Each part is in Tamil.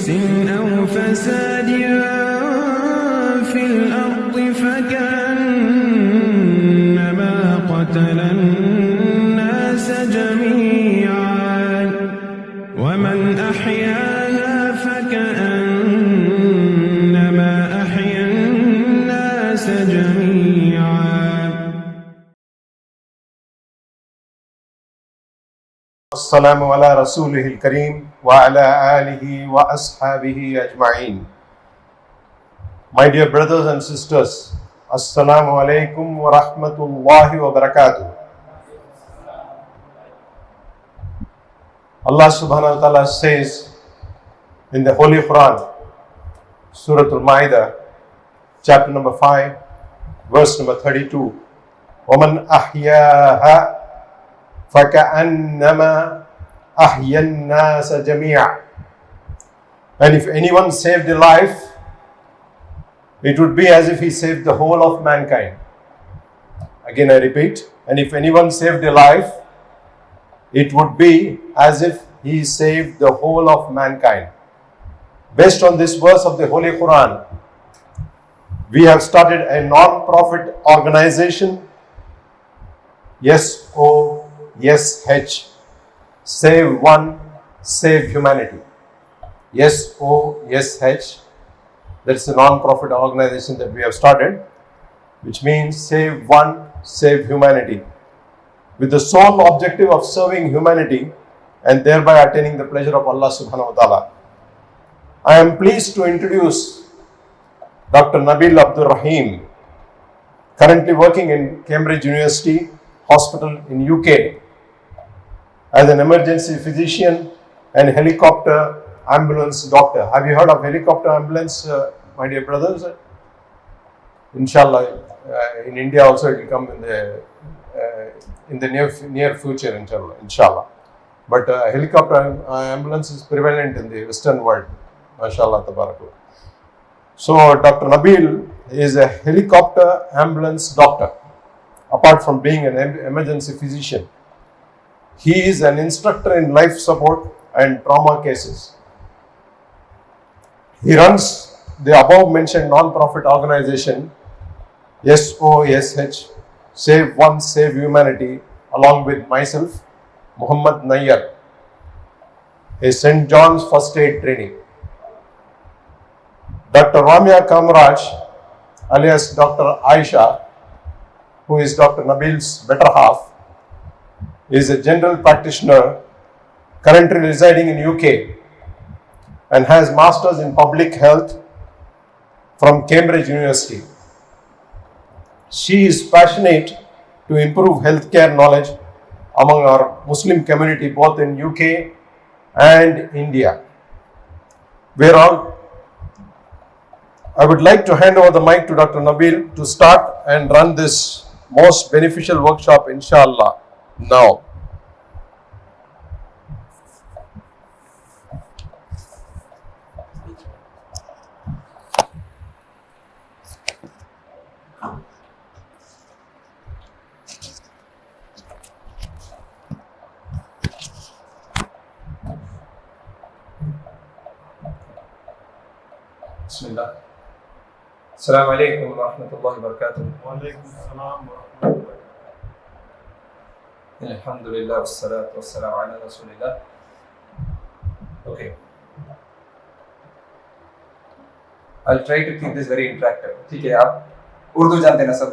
نفس أو فساد في الأرض فكأنما قتل الناس جميعا ومن أحياها فكأنما أحيا الناس جميعا. السلام على رسوله الكريم وعلى آله وأصحابه أجمعين. My dear brothers and sisters, Assalamu alaikum wa rahmatullahi wa barakatuh. Allah subhanahu wa ta'ala says in the Holy Quran, Surah Al-Ma'idah, chapter number 5, verse number 32, وَمَنْ أَحْيَاهَا فَكَأَنَّمَا أَحْيَا النَّاسَ جَمِيعًا. And if anyone saved a life, it would be as if he saved the whole of mankind. Again I repeat, and if anyone saved a life, it would be as if he saved the whole of mankind. Based on this verse of the Holy Quran, we have started a non-profit organization, SOSH, Save One, Save Humanity. SOSH, that's a non-profit organization that we have started, which means Save One, Save Humanity, with the sole objective of serving humanity and thereby attaining the pleasure of Allah subhanahu wa ta'ala. I am pleased to introduce Dr. Nabil Abdur Rahim, currently working in Cambridge University Hospital in UK as an emergency physician and helicopter ambulance doctor. Have you heard of helicopter ambulance, my dear brothers? Inshallah, in India also it will come in the near future, inshallah. But helicopter ambulance is prevalent in the Western world, mashallah, tabarakallah. So Dr. Nabil is a helicopter ambulance doctor. Apart from being an emergency physician, he is an instructor in life support and trauma cases. He runs the above mentioned non-profit organization SOSH, Save One, Save Humanity, along with myself, Muhammad Nayyar, a St. John's First Aid trainee. Dr. Ramya Kamraj, alias Dr. Aisha, who is Dr. Nabil's better half, is a general practitioner currently residing in UK and has masters in public health from Cambridge University. She is passionate to improve healthcare knowledge among our Muslim community both in UK and India. I would like to hand over the mic to Dr. Nabil to start and run this most beneficial workshop, inshallah, now. Bismillah. Assalamu alaikum wa rahmatullahi wa barakatuh. Wa alaikum assalam wa rahmatullahi. Alhamdulillah wa salatu wa salam ala rasulillah. Okay. I'll try to keep this very interactive. ठीक है, आप उर्दू जानते हैं ना सब?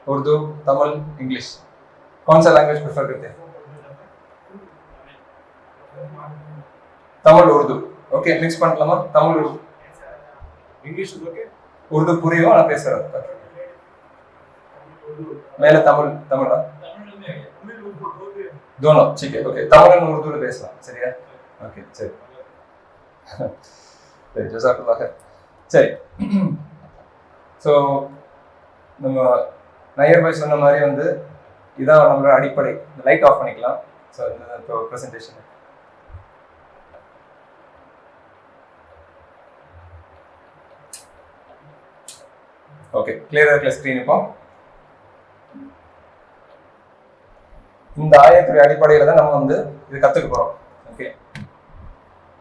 उर्दू, तमिल, इंग्लिश, कौन सा लैंग्वेज प्रेफर करते हैं? तमिल उर्दू. ओके, मिक्स பண்ணலாமா? Tamil Urdu. English is okay? Urdu புரியும் ஆனா பேசுறது. மேல தமிழ் தமிழா? दोनों ठीक है. ओके, तमिल और उर्दू में பேசலாம். சரியா? ஓகே, சரி. சரி, ஜஸாக்கல்லாஹ் खैर. சரி. சோ நம்ம நயர் பாய் சொன்ன மாதிரி வந்து இதான் நம்மளோட அடிப்படை. லைட் ஆஃப் பண்ணிக்கலாம். சோ இந்த பிரசன்டேஷன். ஓகே, கிளியரா இருக்கல ஸ்கிரீன் இப்போ? இந்த ஆயத்துடைய அடிப்படையில தான் நம்ம வந்து இது கத்துக்க போறோம். ஓகே,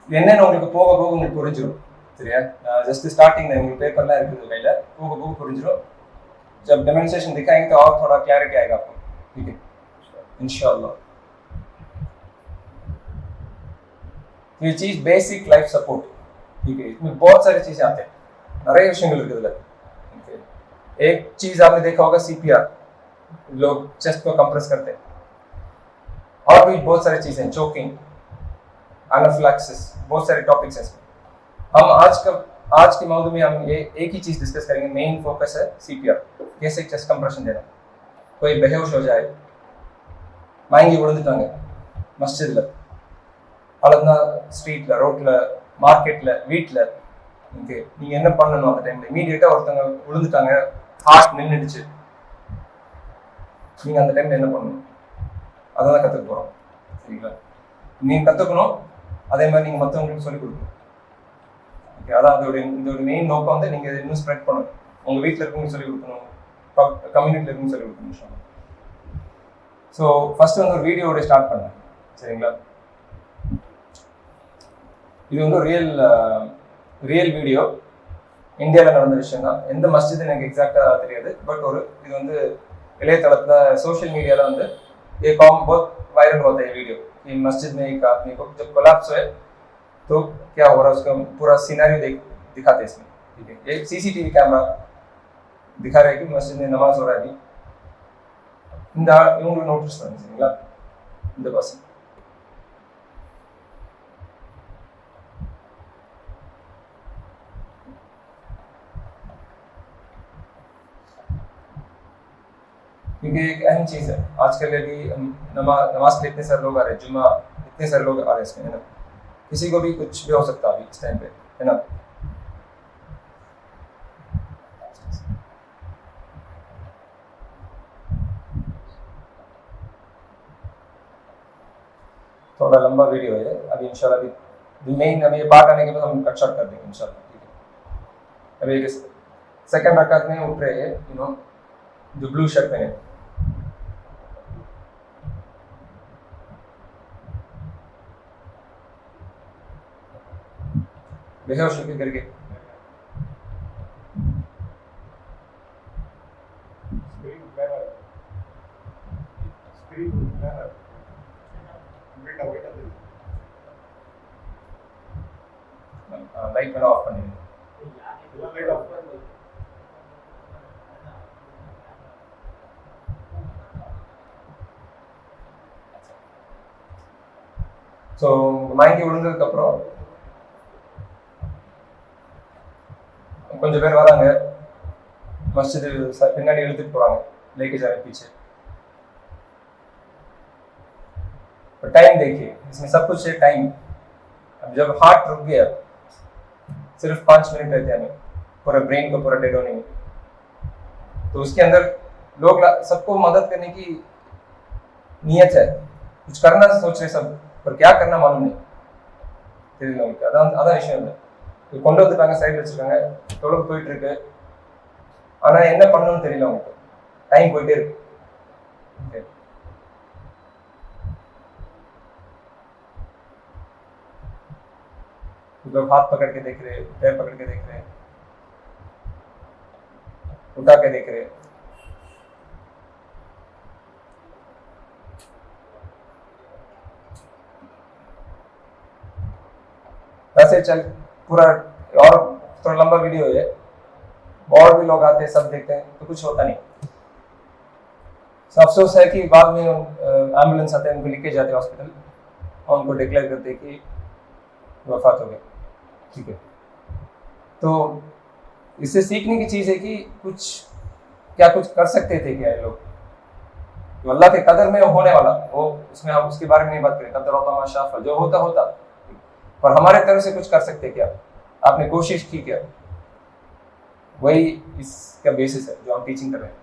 என்னன்னு உங்களுக்கு போக போக உங்களுக்கு புரிஞ்சிடும் சரியா जस्ट स्टार्टिंग में உங்களுக்கு पेपर ला இருக்குது கையில போக போக புரிஞ்சிடும் जब डेमोंस्ट्रेशन दिखाएंगे तो और थोड़ा क्लैरिटी आएगा आपको ठीक है इंशाल्लाह ये चीज बेसिक लाइफ सपोर्ट ठीक है इसमें बहुत सारी चीजें आते हैं நிறைய விஷயங்கள் இருக்குதுல एक चीज आपने देखा होगा सीपीआर लोग चेस्ट को कंप्रेस करते हैं और भी बहुत सारी चीजें चोकिंग एनाफिलैक्सिस बहुत सारे टॉपिक्स हैं हम आज के मौजू में हम ये एक ही चीज डिस्कस करेंगे मेन फोकस है सीपीआर कैसे चेस्ट कंप्रेशन देना कोई बेहोश हो जाए மயங்கி விழுந்துட்டாங்க மஸ்ஜித்ல அல்லது ஸ்ட்ரீட்ல ரோட்ல மார்க்கெட்ல வீட்ல ஓகே நீங்க என்ன பண்ணணும் அந்த டைம்ல இமீடியட்டா ஒருத்தங்க விழுந்துட்டாங்க ஹார்ட் நின்னுடுச்சு நீங்க அந்த டைம்ல என்ன பண்ணணும் அதான் கத்துக்க போறோம் சரிங்களா நீங்க கத்துக்கணும் அதே மாதிரி நீங்க மற்றவங்களுக்கு சொல்லிக் கொடுக்கணும் ஓகே அதான் இதோட மெயின் நோக்கம் வந்து நீங்க இன்னும் ஸ்ப்ரெட் பண்ணணும் உங்க வீட்டில் இருக்கவங்க சொல்லிக் கொடுக்கணும் கம்யூனிட்டியில் இருக்கவங்க சொல்லிக் கொடுக்கணும் ஸோ ஃபர்ஸ்ட் வந்து ஒரு வீடியோட ஸ்டார்ட் பண்ணேன் சரிங்களா இது வந்து ரியல் வீடியோ இந்தியாவில் நடந்த விஷயம் தான் எந்த மஸ்ஜித் எனக்கு எக்ஸாக்டாக தெரியாது பட் இது வந்து இளையதளத்தில் सोशल मीडिया வந்து ये कॉम बहुत वायरल होता है वीडियो कि मस्जिद में एक आदमी को जब कोलैप्स हुए तो क्या हो रहा है उसका पूरा सिनेरियो दिखाते हैं इसमें ठीक है एक सीसीटीवी कैमरा दिखा रहा है कि मस्जिद में नमाज हो रहा है இந்த இவங்க நோட்டீஸ் பண்ணி சரிங்களா இந்த பர்சன் क्योंकि एक अहम चीज है आजकल भी नमाज के इतने सारे लोग आ रहे हैं जुम्मा इतने सारे लोग आ रहे हैं इसमें है ना किसी को भी कुछ भी हो सकता है अभी इस टाइम पे है ना थोड़ा लंबा वीडियो है अभी इंशाल्लाह अभी मेन अभी ये पार्ट आने के बाद हम कट शॉट कर देंगे इंशाल्लाह ठीक है अभी एक सेकंड रकात में उठ रहे हैं यू नो जो ब्लू शर्ट पहने बेहोश होकर करके लाइट मैंने ऑफ பண்ணி लाइट ऑफ ஸோ மயங்கி விழுந்ததுக்கு அப்புறம் கொஞ்சம் பேர் வராங்க मस्जिद பின்னாடி இழுத்துட்டு போறாங்க लेके जा रहे पीछे टाइम देखिए इसमें सब कुछ है टाइम अब जब हार्ट रुक गया सिर्फ 5 मिनट रहते हैं हमें पूरा ब्रेन को पूरा डेड होने में तो उसके अंदर लोग सबको मदद करने की नियत है कुछ करना सोच रहे सब पर क्या करना मालूम नहीं தெரியல உங்களுக்கு அதான் விஷயம் இல்லை இது கொண்டு வந்துட்டாங்க சைடில் வச்சுருக்காங்க தொழுகு போயிட்டு இருக்கு ஆனால் என்ன பண்ணணும்னு தெரியல உங்களுக்கு டைம் போயிட்டே இருக்கு ஓகே लोग हाथ पकड़ के देख रहे पैर पकड़ के देख रहे उठा के देख रहे वैसे चल पूरा और थोड़ा लंबा वीडियो है और भी लोग आते हैं सब देखते हैं तो कुछ होता नहीं सब अफसोस है कि बाद में एम्बुलेंस आते हैं उनको लेके जाते हैं हॉस्पिटल और उनको डिक्लेयर करते हैं कि वफात हो गई ठीक है तो इससे सीखने की चीज़ है कि कुछ कर सकते थे क्या ये लोग तो अल्लाह के कदर में होने वाला वो उसमें हम उसके बारे में नहीं बात करें कदर होता माशाअल्लाह जो होता पर हमारे तरफ से कुछ कर सकते क्या आपने कोशिश की क्या वही इसका बेसिस है जो हम टीचिंग कर रहे हैं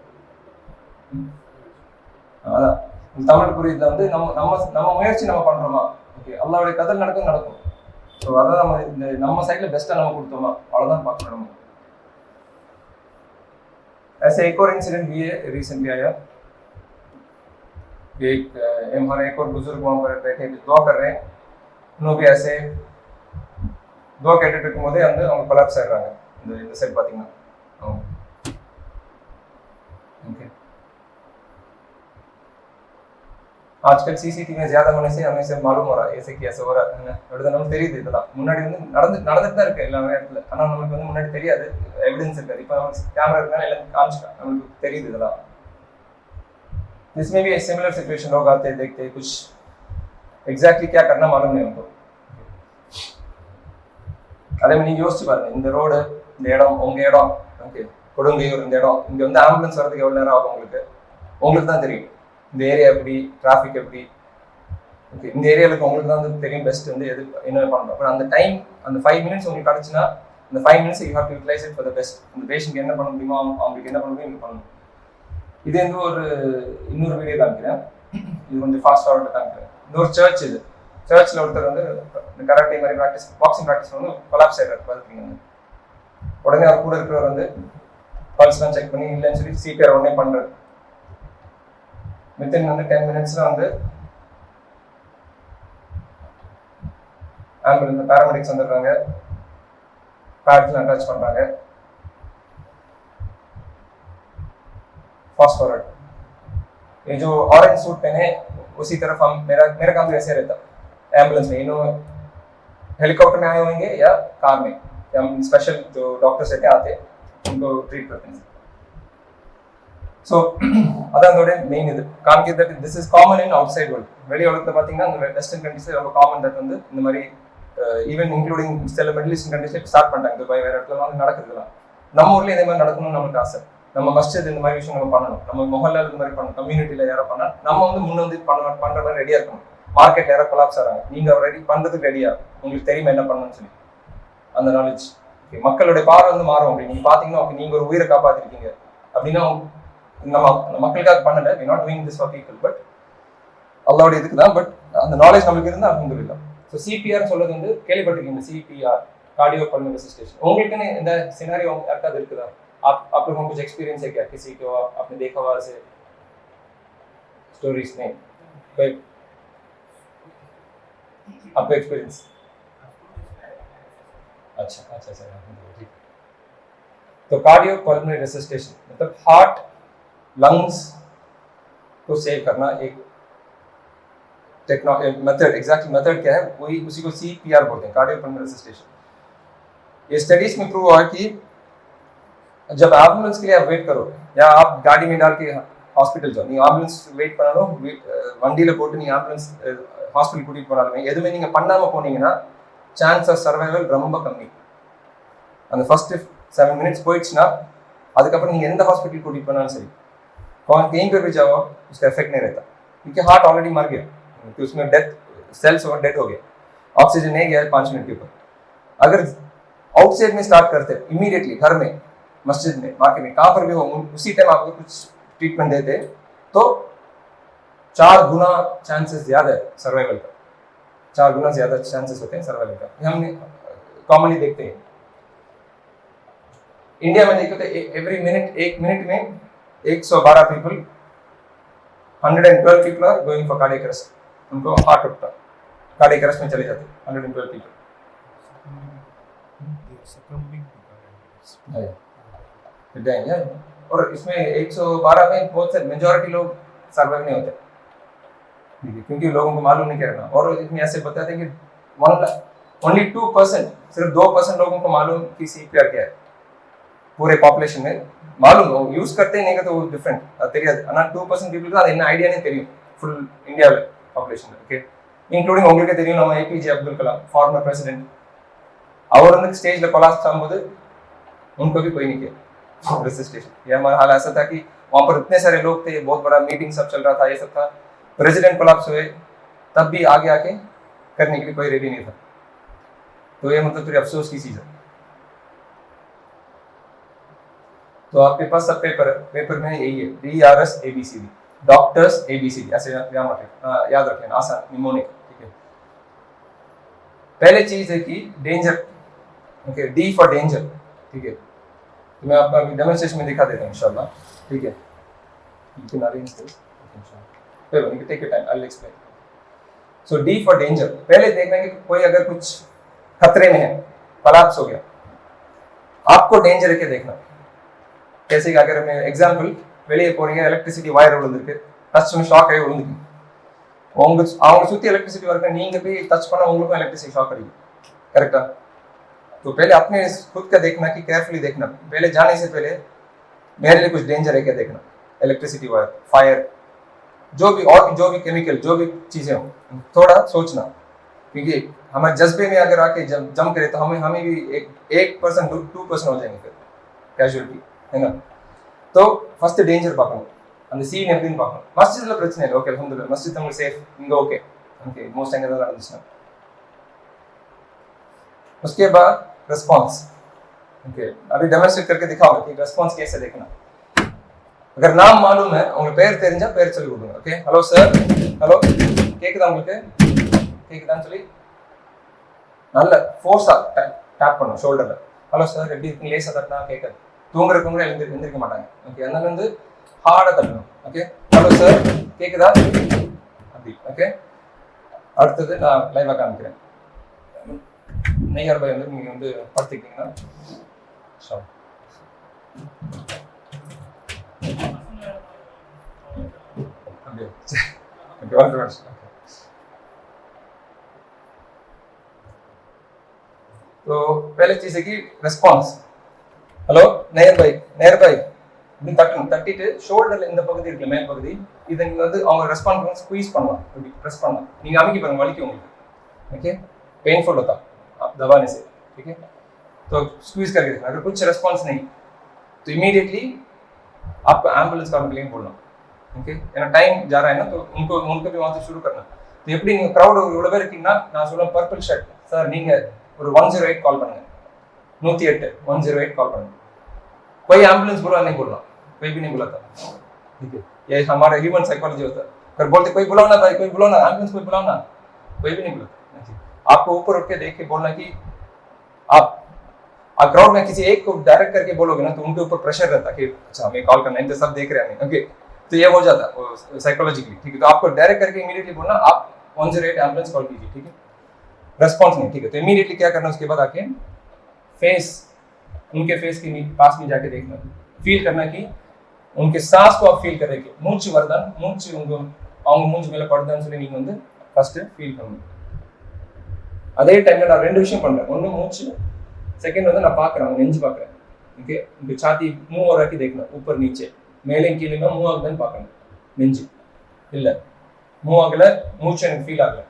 தமிழ் புரியுதுல வந்து நம்ம முயற்சி நம்ம பண்றோமா ஓகே அல்லாஹ்வுடைய கதர் நடக்கும் ஸோ அதான் நம்ம சைடில் பெஸ்ட்டாக நம்ம கொடுத்தோமா அவ்வளோதான் பார்க்கணும் நம்ம ऐसे एक और इंसिडेंट भी है रिसेंटली आया हमारे एक और बुजुर्ग वहाँ पर बैठे दुआ कर रहे हैं उन्होंने भी ऐसे துவா கேட்டுட்டு இருக்கும்போதே வந்து அவங்க கொலாப்ஸ் ஆயிடுறாங்க. இந்த சைட் பார்த்தீங்கன்னா ओके आजकल सीसीटीवी में ज्यादा होने से हमें से मालूम हो रहा है ऐसे कैसे हो रहा है அப்படிதான் நமக்கு தெரியுது. இதெல்லாம் முன்னாடி வந்து நடந்துட்டு தான் இருக்கு எல்லா இடத்துல. ஆனா நமக்கு வந்து முன்னாடி தெரியாது, எவிடன்ஸ் இருக்காது. இப்போ நமக்கு கேமரா இருக்கனால எல்லாம் காமிச்சிட்டா நமக்கு தெரியுது இதெல்லாம். इसमें भी सिमिलर सिचुएशन लोग आते हैं देखते हैं कुछ एग्जैक्टली क्या करना मालूम नहीं उनको. அதே மாதிரி நீங்க யோசிச்சு பாருங்க, இந்த ரோடு, இந்த இடம், உங்க இடம், ஓகே கொடுங்கையூர் இந்த இடம், இங்க வந்து ஆம்புலன்ஸ் வரதுக்கு எவ்வளவு நேரம் ஆகும் உங்களுக்கு தான் தெரியும். இந்த ஏரியா எப்படி, டிராஃபிக் எப்படி, ஓகே இந்த ஏரியாவுக்கு உங்களுக்கு தான் வந்து தெரியும் பெஸ்ட் வந்து எது என்ன பண்ணணும். பட் அந்த டைம், அந்த 5 minutes உங்களுக்கு கிடச்சுன்னா அந்த 5 minutes you have to utilise it for the best. அந்த பேஷண்ட்க்கு என்ன பண்ண முடியுமோ அவங்களுக்கு என்ன பண்ண முடியும் இங்கே பண்ணணும். இது வந்து இன்னொரு வீடியோ காமிக்கிறேன், இது கொஞ்சம் ஃபாஸ்ட் ஃபார்வர்டு காமிக்கிறேன். இன்னொரு சர்ச், இது சர்ச்சில் ஒருத்தர் வந்து இந்த கராட்டே மாதிரி ப்ராக்டிஸ், பாக்ஸிங் ப்ராக்டிஸ் வந்து கொலாப்ஸ் ஆகிடுறாரு பார்த்துருக்கீங்க. உடனே அவர் கூட இருக்கிறவர் வந்து பல்ஸ்லாம் செக் பண்ணி இல்லைன்னு சொல்லி சிபிஆர் உடனே பண்ணுறாரு. வித்தின் வந்து 10 minutes வந்து ஆம்புலன்ஸ் பேராமெடிக்ஸ் வந்துடுறாங்க, பேட்ஸ்லாம் அட்டாச் பண்ணுறாங்க. फास्ट फॉरवर्ड, ये जो ऑरेंज सूट पहने उसी तरफ हम मेरा काम वैसे रहता एम्बुलेंस में. इन्हों हेलीकॉप्टर में आए होंगे या कार में, या हम स्पेशल जो डॉक्टर्स रहते आते उनको ट्रीट करते हैं. ஸோ அதான் அதோட மெயின் இது காமிக்கிறது. That this is common in outside world. வெளி உலகத்தில் பார்த்தீங்கன்னா இந்த வெஸ்டர்ன் கண்ட்ரீஸில் ரொம்ப காமன். தட் வந்து இந்த மாதிரி ஈவன் இன்க்ளூடிங் சில மிடில் ஈஸ்டர்ன் கண்ட்ரீஸ்ல ஸ்டார்ட் பண்ணிட்டாங்க. துபாய் வேறு இடத்துல வந்து நடக்குதுலாம். நம்ம ஊர்ல இதே மாதிரி நடக்கணும்னு நமக்கு ஆசை. நம்ம மஸ்ஜித் இந்த மாதிரி விஷயம் நம்ம பண்ணணும், நம்ம மொஹல்லா இந்த மாதிரி பண்ணணும், கம்யூனிட்டியில யாரோ பண்ணா நம்ம வந்து முன்ன வந்து பண்ற மாதிரி ரெடியா இருக்கணும். மார்க்கெட்ல யாரோ கொலாப்ஸ் ஆகிறாங்க, நீங்க ரெடி பண்றதுக்கு ரெடியா, உங்களுக்கு தெரியுமா என்ன பண்ணணும்னு சொல்லி அந்த நாலேஜ். மக்களுடைய பார்வை வந்து மாறும். அப்படி நீங்க பாத்தீங்கன்னா நீங்க ஒரு உயிரை காப்பாத்திருக்கீங்க அப்படின்னா நம்ம மக்களுக்காக பண்ணல, we not doing this for people, but அல்லாவுடைய இதுக்கு தான். பட் அந்த நாலேஜ் நம்மளுக்கு இருந்தால் அல்ஹம்துலில்லாஹ். ஸோ சிபிஆர் சொல்றது வந்து கேள்விப்பட்டிருக்கீங்க, சிபிஆர் கார்டியோ பல்மனரி ரெசிஸ்டேஷன். உங்களுக்குன்னு இந்த சினாரியோ யாருக்காவது இருக்குதா? आप लोगों को कुछ एक्सपीरियंस है क्या? किसी को आपने देखा हुआ ऐसे स्टोरीज में कोई आपका एक्सपीरियंस? अच्छा ठीक. तो कार्डियो पल्मोनरी रेसिस्टेशन मतलब हार्ट लंग्स को सेव करना एक टेक्नोलॉजी मेथड. एग्जैक्टली मेथड क्या है, वही उसी को सीपीआर बोलते हैं, कार्डियो पल्मोनरी रेसिस्टेशन. ये स्टडीज में प्रूव हुआ कि जब एम्बुलेंस के लिए आप वेट करो या आप गाड़ी में डाल के हॉस्पिटल जाओ, நீங்க ஆம்புலன்ஸ் வெயிட் பண்ணாலும் வண்டியில போட்டு நீங்க ஆம்புலன்ஸ் ஹாஸ்பிட்டல் கூட்டிட்டு போனாலுமே எதுவுமே நீங்க பண்ணாம போனீங்கன்னா சான்ஸ் ஆஃப் சர்வைவல் ரொம்ப கம்மி. அந்த ஃபர்ஸ்ட் 7 minutes போயிடுச்சுன்னா அதுக்கப்புறம் நீங்க எந்த ஹாஸ்பிட்டல் கூட்டிட்டு போனாலும் சரி, कहीं पे भी जाओ उसका इफेक्ट नहीं रहता, क्योंकि हार्ट ऑलरेडी मर गया, क्योंकि उसमें डेथ सेल्स और डेड हो गया, ऑक्सीजन नहीं गया 5 मिनट के ऊपर. अगर आउटसाइड में स्टार्ट करते इमीडिएटली घर में, मस्जिद में, मार्केट में, कहाँ पर भी हो, उसी टाइम आपको कुछ ट्रीटमेंट देते तो 4 गुना चांसेस ज्यादा है सर्वाइवल का. 4 गुना ज्यादा चांसेस होते हैं सर्वाइवल का. हम कॉमनली देखते हैं इंडिया में. देखो तो एवरी मिनट, 1 मिनट में 112 people, 112 people are going for cardiac arrest. उनको हार्ट रुकता, कार्डियक अरेस्ट में चले जाते 112 पीपल. और इसमें 112 में बहुत से मेजॉरिटी लोग सर्वाइव नहीं होते, क्योंकि लोगों को मालूम नहीं करना. और इसमें ऐसे बताते हैं कि ओनली 2%, सिर्फ 2% लोगों को मालूम कि सीपीआर क्या है. पूरे पॉपुलेशन में मालूम, यूज करते नहीं करते वो डिफरेंट தெரியாது. ஆனால் 2% பீப்புளுக்கு அது என்ன ஐடியானே தெரியும் ஃபுல் இந்தியாவில் பாப்புலேஷன். ஓகே, இன்க்ளூடிங் உங்களுக்கு தெரியும் நம்ம APJ Abdul Kalam former president, அவர் வந்து ஸ்டேஜில் கொலாப்ஸ் ஆகும்போது उनको भी कोई नहीं किया रेसिस्टेशन. ये हमारा हाल ऐसा था कि वहाँ पर इतने सारे लोग थे, बहुत बड़ा मीटिंग सब चल रहा था, ये सब था, प्रेसिडेंट कोलैप्स हुए तब भी आगे आके करने के लिए कोई रेडी नहीं था. तो ये मतलब थोड़ी अफसोस की चीज़ है. तो आपके पास सब पेपर में यही है, DRS ABCD, डॉक्टर्स ABCD, ऐसे याद रख लेना, आसान निमोनिक. ठीक है, पहले चीज है कि danger. Okay, D for danger. ठीक है, तो मैं आपको अभी डेमोन्स्ट्रेशन में दिखा देता हूँ इंशाल्लाह. ठीक है, you can arrange this. You can take your time, I'll explain. So D for danger. पहले देखना कि कोई अगर कुछ खतरे में है, कोलैप्स हो गया, आपको डेंजर है क्या देखना. कैसे कि अगर मैं एग्जांपल வெளியே போறீங்க, எலக்ட்ரிசிட்டி வயர் விழுந்திருக்கு, டச் பண்ணி ஷாக் ஆகி விழுந்துருக்கு, அவங்க சுத்தி எலக்ட்ரிசிட்டி वर्क நீங்க போய் टच பண்ணா உங்களுக்கும் எலக்ட்ரிசிட்டி ஷாக் அடிக்கும். करेक्टा? तो पहले अपने खुद का देखना कि केयरफुली देखना, पहले जाने से पहले मेरे लिए कुछ डेंजर है क्या देखना. इलेक्ट्रिसिटी वायर, फायर, जो भी केमिकल, जो भी चीजें हो, थोड़ा सोचना, क्योंकि हमारे जज्बे में अगर आके जम करे तो हमें भी 1% 2% हो जाएंगे फिर कैजुअलिटी, है ना. तो फर्स्ट डेंजर பார்க்கணும், அந்த சீன் எப்படின்னு பார்க்கணும். மஸ்ஜித்ல பிரச்சனை இல்லை, ஓகே அல்ஹம்துலில்லாஹ், மஸ்ஜித் உங்களுக்கு சேஃப், இங்க ஓகே மோஸ்ட் எங்க தான் நடந்துச்சு. उसके बाद रिस्पांस, ओके अभी डेमोंस्ट्रेट करके दिखाओ कि रिस्पांस कैसे देखना. अगर नाम मालूम है, உங்களுக்கு பேர் தெரிஞ்சா பேர் சொல்லி கொடுங்க. ஓகே, ஹலோ சார், ஹலோ, கேக்குதா உங்களுக்கு? கேக்குதான்னு சொல்லி நல்ல ஃபோர்ஸா டாப் பண்ணணும் ஷோல்டர்ல. ஹலோ சார் எப்படி இருக்கீங்க? லேசா தட்டினா கேட்காது, தூங்குறவங்க எழுந்திருக்க மாட்டாங்க. ஓகே, அதனால வந்து ஹார்டா தட்டணும். ஓகே, ஹலோ சார் கேக்குதா அப்படி. ஓகே, அடுத்தது நான் லைவா காமிக்கிறேன். நெய்யார் பாய் வந்து நீங்க வந்து படுத்துக்கிட்டீங்கன்னா அப்படியே. तो पहले चीज है कि ரெஸ்பான்ஸ். ஹலோ நேயர் பாய் இப்படி தட்டிட்டு ஷோல்டர்ல இந்த பகுதி இருக்குல்ல, மேல் பகுதி, இதை நீங்க வந்து அவங்க ரெஸ்பாண்ட் பண்ணி ஸ்குவீஸ் பண்ணலாம், இப்படி ப்ரெஸ் பண்ணலாம். நீங்க அமைக்க பாருங்க, வலிக்கும் உங்களுக்கு. ओके, पेनफुल होता आप दबाने से, ठीक है. तो स्क्वीज करके देखना, अगर कुछ रेस्पॉन्स नहीं तो इमीडिएटली आपको एम्बुलेंस का क्लेम बोलना. ओके, ஏன்னா டைம் जा रहा है ना, तो उनको भी वहां से शुरू करना. तो எப்படி நீங்க கிரவுட் இவ்வளவு பேர் இருக்கீங்கன்னா, நான் சொல்றேன் பர்பிள் ஷர்ட் சார், நீங்க ஒரு 108 கால் பண்ணுங்க, 108 108 कॉल करना. कोई एम्बुलेंस बुला नहीं बोलना, कोई भी नहीं बुलाता, ठीक है. ये हमारा ह्यूमन साइकोलॉजी होता है. अगर बोलते कोई बुलाओ ना भाई, कोई बुलाओ ना, एम्बुलेंस कोई बुलाओ ना, कोई भी नहीं बुलाता. आपको ऊपर उठ के देख के बोलना कि आप क्राउड में किसी एक को डायरेक्ट करके बोलोगे ना, तो उनके ऊपर प्रेशर रहता कि अच्छा हमें कॉल करना है, तो सब देख रहे हैं. ओके, तो ये हो जाता साइकोलॉजिकली, ठीक है. तो आपको डायरेक्ट करके इमीडिएटली बोलना आप 108 एम्बुलेंस कॉल कीजिए, ठीक है. रेस्पॉन्स नहीं, ठीक है. तो इमीडिएटली क्या करना, उसके बाद आके फेस, उनके फेस के पास में जाके देखना, फील करना कि उनके सांस को आप फील करेंगे. மூச்சு வருதா, மூச்சு அவங்க மூஞ்சி மேல படுதான்னு சொல்லி நீங்க வந்து ஃபர்ஸ்ட் ஃபீல் பண்ணணும். அதே டைம்ல நான் ரெண்டு விஷயம் பண்றேன். ஒன்னு மூச்சு, செகண்ட் வந்து நான் பாக்குறேன், நெஞ்சு பாக்குறேன். ஓகே, இந்த छाती மூவ் ஆகி देखना, ऊपर नीचे மேலே கீழே மூவ் ஆகுதுன்னு பார்க்கணும். நெஞ்சு இல்ல மூவ் ஆகல, மூச்சு எனக்கு ஃபீல் ஆகல.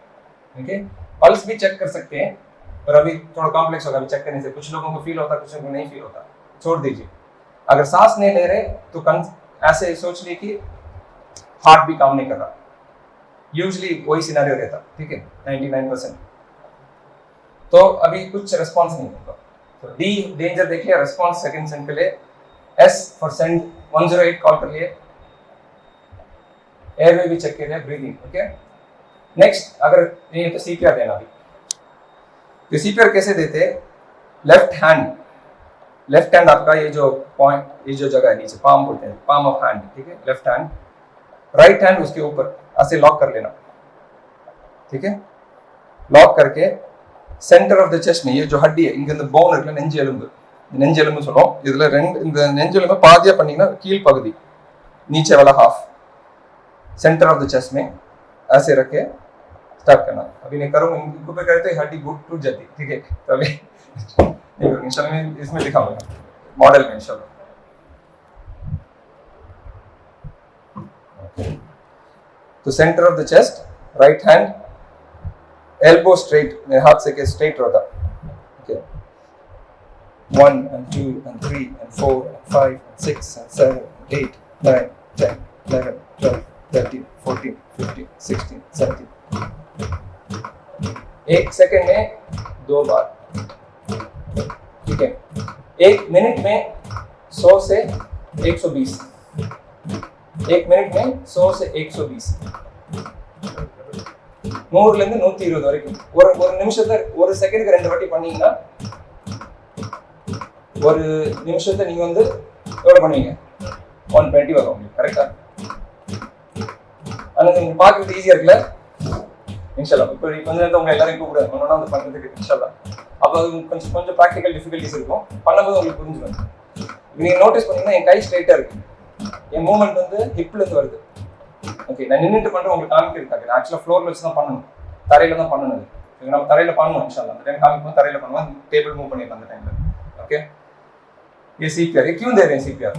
ओके, पल्स भी चेक कर सकते हैं, पर अभी थोड़ा कॉम्प्लेक्स होगा, अभी चेक करने से कुछ लोगों को फील होता है, कुछ लोगों को नहीं फील होता, छोड़ दीजिए. अगर सांस नहीं ले रहे तो ऐसे सोच लिए कि हार्ट भी काम नहीं कर रहा. यूजुअली वही सिनेरियो रहता, ठीक है, 99%. तो अभी कुछ रेस्पॉन्स नहीं होगा. तो डी डेंजर देख लिया, रेस्पॉन्स सेकंड सेंड के लिए. एस फॉर सेंड 108 कॉल कर लिए, एयरवे भी चेक कर लिया, ब्रीदिंग. ओके, नेक्स्ट अगर नहीं तो सीपीआर देना. भी तो सीपीआर कैसे देते हैं, लेफ्ट हैंड आपका ये जो पॉइंट, ये जो जगह है नीचे, पाम बोलते हैं, पाम ऑफ हैंड, ठीक है, लेफ्ट हैंड. राइट हैंड उसके ऊपर ऐसे लॉक कर लेना, ठीक है. लॉक करके सेंटर ऑफ द चेस्ट में, ये जो हड्डी है இங்க இந்த போன் இருக்குல, நெஞ்சு எலும்பு சொல்றோம். இதுல ரெண்டு, இந்த நெஞ்சு எலும்பு பாதியா பண்ணீங்கன்னா கீழ் பகுதி, नीचे वाला half, centre of the chest में ऐसे रख के स्टार्ट करना. अभी नहीं करूंगा, इनको पे करते हड्डी टूट जाती, ठीक है. तो अभी नहीं करूंगा, इंशाल्लाह मैं इसमें दिखाऊंगा मॉडल में इंशाल्लाह. तो centre of the chest, right hand, elbow straight, मेरे हाथ से के स्ट्रेट रहता. Okay, 1 and 2 and 3 and 4 and 5 and 6 and 7 and 8 9 10 11 12 13 14 15 16 17. एक सेकंड में 2 बार, ठीक है. 1 मिनट में 100 से 120, 1 मिनट में 100 से 120, 100 இருந்து 120 வரைக்கும். ஒரு நிமிஷத்துல ஒரு செகண்டுக்கு 2 வாட்டி பண்ணீங்கன்னா ஒரு நிமிஷத்தை நீங்க வந்து எவ்வளவு பண்ணுவீங்க, 120 வரும் உங்களுக்கு. கரெக்டா? ஆனா நீங்க பார்க்கிறது ஈஸியா இருக்குல்ல. இன்ஷால்லா. இப்போ கொஞ்ச நேரத்தை உங்க எல்லாரையும் கூப்பிடுறேன் ஒன்னொன்னா வந்து பண்றதுக்கு இன்ஷால்லா. அப்போ அது கொஞ்சம் ப்ராக்டிக்கல் டிஃபிகல்ட்டிஸ் இருக்கும், பண்ணும்போது உங்களுக்கு புரிஞ்சிடும். நீங்க நோட்டீஸ் பண்ணீங்கன்னா என் கை ஸ்ட்ரைட்டா இருக்கு, என் மூவ்மெண்ட் வந்து ஹிப்ல இருந்து வருது. ஓகே, நான் நின்றுட்டு பண்றேன் உங்களுக்கு காமிக்கிறதுக்காக. ஆக்சுவலா ஃப்ளோர்ல வச்சு தான் பண்ணணும், தரையில தான் பண்ணணும். நம்ம தரையில பண்ணணும் இன்ஷால்லா. அந்த டைம் காமிக்கும் தரையில பண்ணுவோம், டேபிள் மூவ் பண்ணிடலாம் அந்த டைம்ல. ओके, ये सीपीआर ये क्यों दे रहे हैं सीपीआर?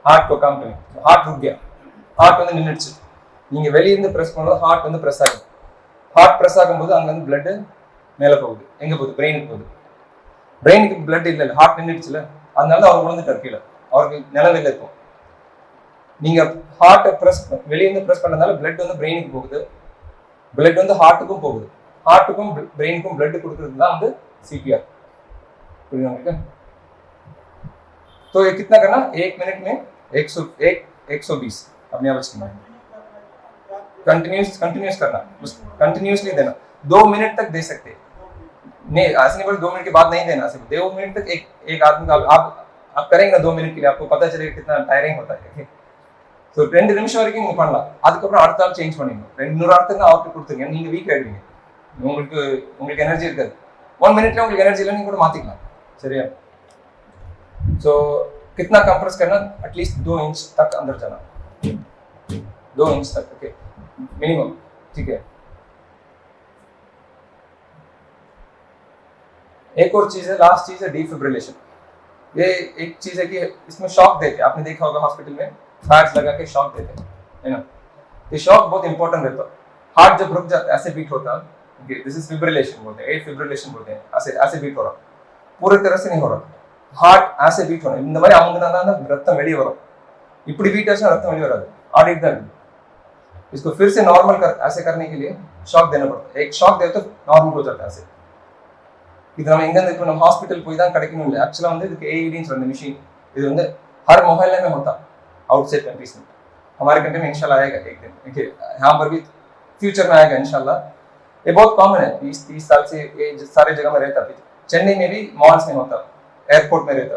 हार्ट को काम करें, हार्ट रुक गया, हार्ट வந்து நின்னுச்சு. நீங்க வெளிய இருந்து பிரஸ் பண்ணும்போது ஹார்ட் வந்து பிரஸ் ஆகும். ஹார்ட் பிரஸ் ஆகும்போது அங்க இருந்து blood மேல போகுது. எங்க போகுது? பிரெயினுக்கு போகுது. பிரெயினுக்கு blood இல்ல, ஹார்ட் நின்னுச்சுல, அதனால அவர் விழுந்துட்டார் கீழ. அவருக்கு நிலவில்லை இருக்கும். நீங்க ஹார்ட் பிரஸ் வெளிய இருந்து பிரஸ் பண்ணனால blood வந்து பிரெயினுக்கு போகுது, blood வந்து ஹார்ட்டுக்கும் போகுது. हार्टुकुम ब्रेनकुम ब्लड கொடுக்கிறது தான் வந்து सीपीआर. புரியுதா உங்களுக்கு? तो ये कितना करना? 1 मिनट में 120 अपने आप से कंटिन्यूस करना, कंटिन्यूसली देना. 2 मिनट तक दे सकते हैं, नहीं ऐसे नहीं बोल 2 मिनट के बाद नहीं देना, सिर्फ 2 मिनट तक एक आदमी का आप करेंगे ना 2 मिनट के लिए, आपको पता चलेगा कितना टायरिंग होता है. ஸோ 2 நிமிஷம் வரைக்கும் நீங்கள் பண்ணலாம். அதுக்கப்புறம் அடுத்த ஆள் சேஞ்ச் பண்ணிடணும். 2 ஆளுக்கு அவருக்கு கொடுத்துருங்க, நீங்கள் வீக் ஆகிடுவீங்க, உங்களுக்கு எனர்ஜி இருக்காது. 1 मिनटல உங்களுக்கு எனர்ஜி இல்லை, நீங்க கூட மாத்திக்கலாம். சரியா? सो कितना कंप्रेस करना? एटलीस्ट 2 इंच तक अंदर जाना, 2 इंच तक. Okay, minimum. ठीक है. एक और चीज है, लास्ट चीज है डिफिब्रिलेशन. ये एक चीज है कि इसमें शॉक देते हैं, आपने देखा होगा हॉस्पिटल में पैड्स लगा के शॉक देते हैं, है ना? ये शॉक बहुत इंपॉर्टेंट रहता है. हार्ट जब रुक जाता है, ऐसे बीट होता है, दिस इज फिब्रिलेशन बोलते हैं, एट फिब्रिलेशन बोलते हैं. ऐसे बीट हो रहा, पूरी तरह से नहीं हो रहा. हार्ट ऐसे बीट होना, இந்த மாதிரி அமுங்கினா தான் ரத்தம் வெளிய வரும். இப்படி बीट ஆச்சுனா ரத்தம் வெளிய வராது, ஆடிட்டு தான் இருக்கும். इसको फिर से नॉर्मल ऐसे करने के लिए शॉक देना पड़ता है. एक शॉक दे तो नॉर्मल हो जाता है ऐसे. இது நம்ம எங்க இருந்து இப்போ நம்ம ஹாஸ்பிடல் போய் தான் கிடைக்கணும் இல்லை. ஆக்சுவலா வந்து இதுக்கு AED சொல்ற மிஷின், இது வந்து हर मोहल्ले में होता आउटसाइड कंट्रीज में. हमारे कंट्री में इंशाल्लाह आएगा एक दिन. देखिए यहाँ पर भी फ्यूचर में आएगा इंशाल्लाह. ये बहुत कॉमन है, 20-30 साल से ये सारे जगह में रहता है. चेन्नई में भी मॉल्स में होता, एयरपोर्ट में रहता.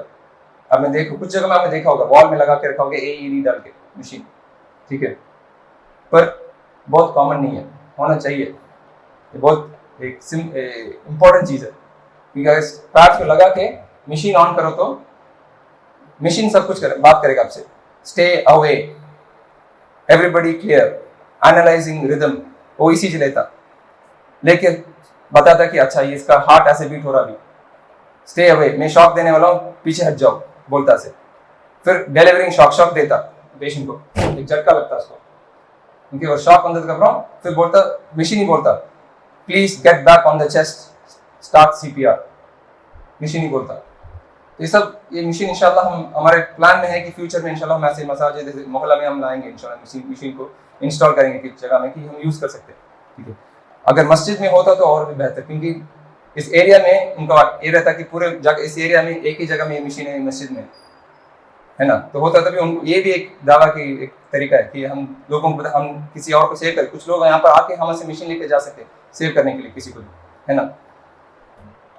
आपने देखो कुछ जगह में आपने देखा होगा वॉल में लगा के रखा होगा AED डाल के मशीन. ठीक है, पर बहुत कॉमन नहीं है, होना चाहिए. ये बहुत एक इम्पोर्टेंट चीज है. पैड्स को लगा के मशीन ऑन करो तो मशीन सब कुछ बात करेगा आपसे. Stay away, everybody clear, analysing rhythm, वो ECG लेता, लेके बताता कि अच्छा ये इसका हार्ट ऐसे बीट हो रहा अभी, स्टे अवे, मैं शॉक देने वाला हूँ, पीछे हट जाओ बोलता से. फिर डिलीवरिंग शॉक देता पेशेंट को, एक झटका लगता उसको, क्योंकि वो शॉक अंदर का फिर बोलता, मशीन ही बोलता please get back on the chest, start CPR. Machine ही बोलता. तो ये सब ये मशीन इंशाल्लाह हम हमारे प्लान में है कि फ्यूचर में इंशाल्लाह हम ऐसे मसाजिद जैसे मोहल्ला में हम लाएंगे इंशाल्लाह, मशीन को इंस्टॉल करेंगे किस जगह में कि हम यूज़ कर सकते हैं. ठीक है, अगर मस्जिद में होता तो और भी बेहतर, क्योंकि इस एरिया में उनका ये रहता कि पूरे जगह इस एरिया में एक ही जगह में ये मशीन है मस्जिद में, है ना? तो होता तभी ये भी एक दावा की एक तरीका है कि हम लोगों को हम किसी और को सेव कर, कुछ लोग यहाँ पर आके हमसे मशीन लेके जा सकते हैं सेव करने के लिए किसी को, है ना?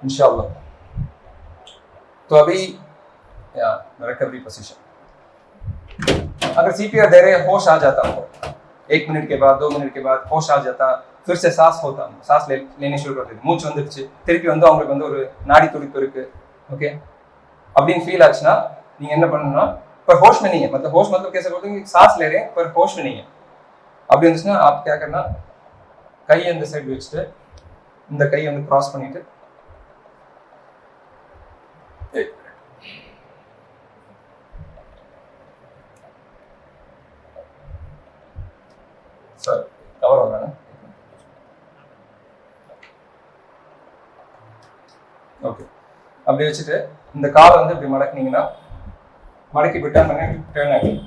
इंशाल्लाह. तो अभी रिकवरी पोजीशन, अगर CPR दे रहे होश आ जाता हो 1 मिनट के बाद 2 मिनट के बाद होश आ जाता, फिर से सांस होता, सांस लेने शुरू कर देते, மூச்சு வந்துருச்சு, திருப்பி வந்து அவங்களுக்கு வந்து ஒரு நாடி துடிப்பு இருக்கு, ओके அப்படின்னு ஃபீல் ஆச்சுன்னா நீங்க என்ன பண்ணணும்னா, पर होश में नहीं है, मतलब होश मतलब कैसे बोलते हैं, सांस ले रहे हैं पर होश में नहीं है. அப்படி இருந்துச்சுன்னா आप क्या करना, கை அந்த சைடு வச்சுட்டு இந்த கையை வந்து கிராஸ் பண்ணிட்டு सर कवर होगा ना, ஓகே. அப்படி வச்சுட்டு இந்த காலை வந்து இப்படி மடக்குனீங்கன்னா, மடக்கி விட்டா பண்ணி டேர்ன் ஆகும்.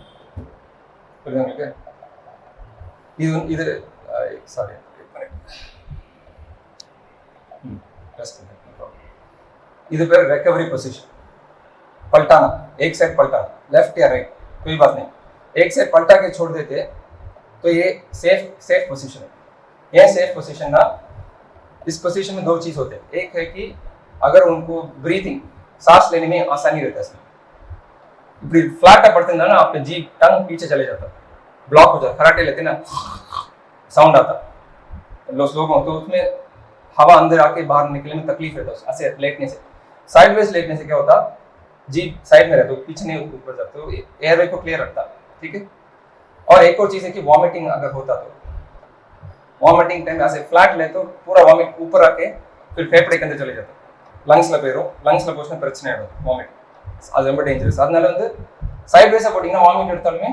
புரியுது உங்களுக்கு? இது சாரி இது பேர் रिकवरी पोजीशन. पलटाना, एक साइड पलटाना, लेफ्ट या राइट कोई बात नहीं, एक साइड पलटा के छोड़ देते तो ये सेफ पोजीशन है. ये सेफ पोजीशन ना, इस पोजीशन में 2 चीज होते हैं. एक है कि अगर उनको ब्रीथिंग सांस लेने में आसानी रहता है, இப்படி ஃபிளாட்டா படுத்திருந்தா ना आपका जीभ टंग पीछे चले जाता, ब्लॉक हो जाता, खराटे लेते ना साउंड आता लोगों, तो उसमें हवा अंदर आके बाहर निकलने में तकलीफ रहता है ऐसे लेटने से। साइडवेज लेटने से क्या होता, जी साइड में रहते हो, पीछे नहीं ऊपर जाते हो, एयरवे को क्लियर रखता, ठीक है। और एक और चीज़ है कि वॉमिटिंग अगर होता तो वॉमिटिंग टाइम ऐसे फ्लैट ले तो पूरा वॉमिट ऊपर आके फिर फेफड़े के अंदर चले जाता, லங்ஸ்ல போயிடும், லங்ஸ்ல போச்சுன்னா பிரச்சனை ஆகிடும் வாமிட், அது ரொம்ப டேஞ்சரஸ்। அதனால வந்து சைட் வைஸாக போட்டிங்கன்னா வாமிட் எடுத்தாலுமே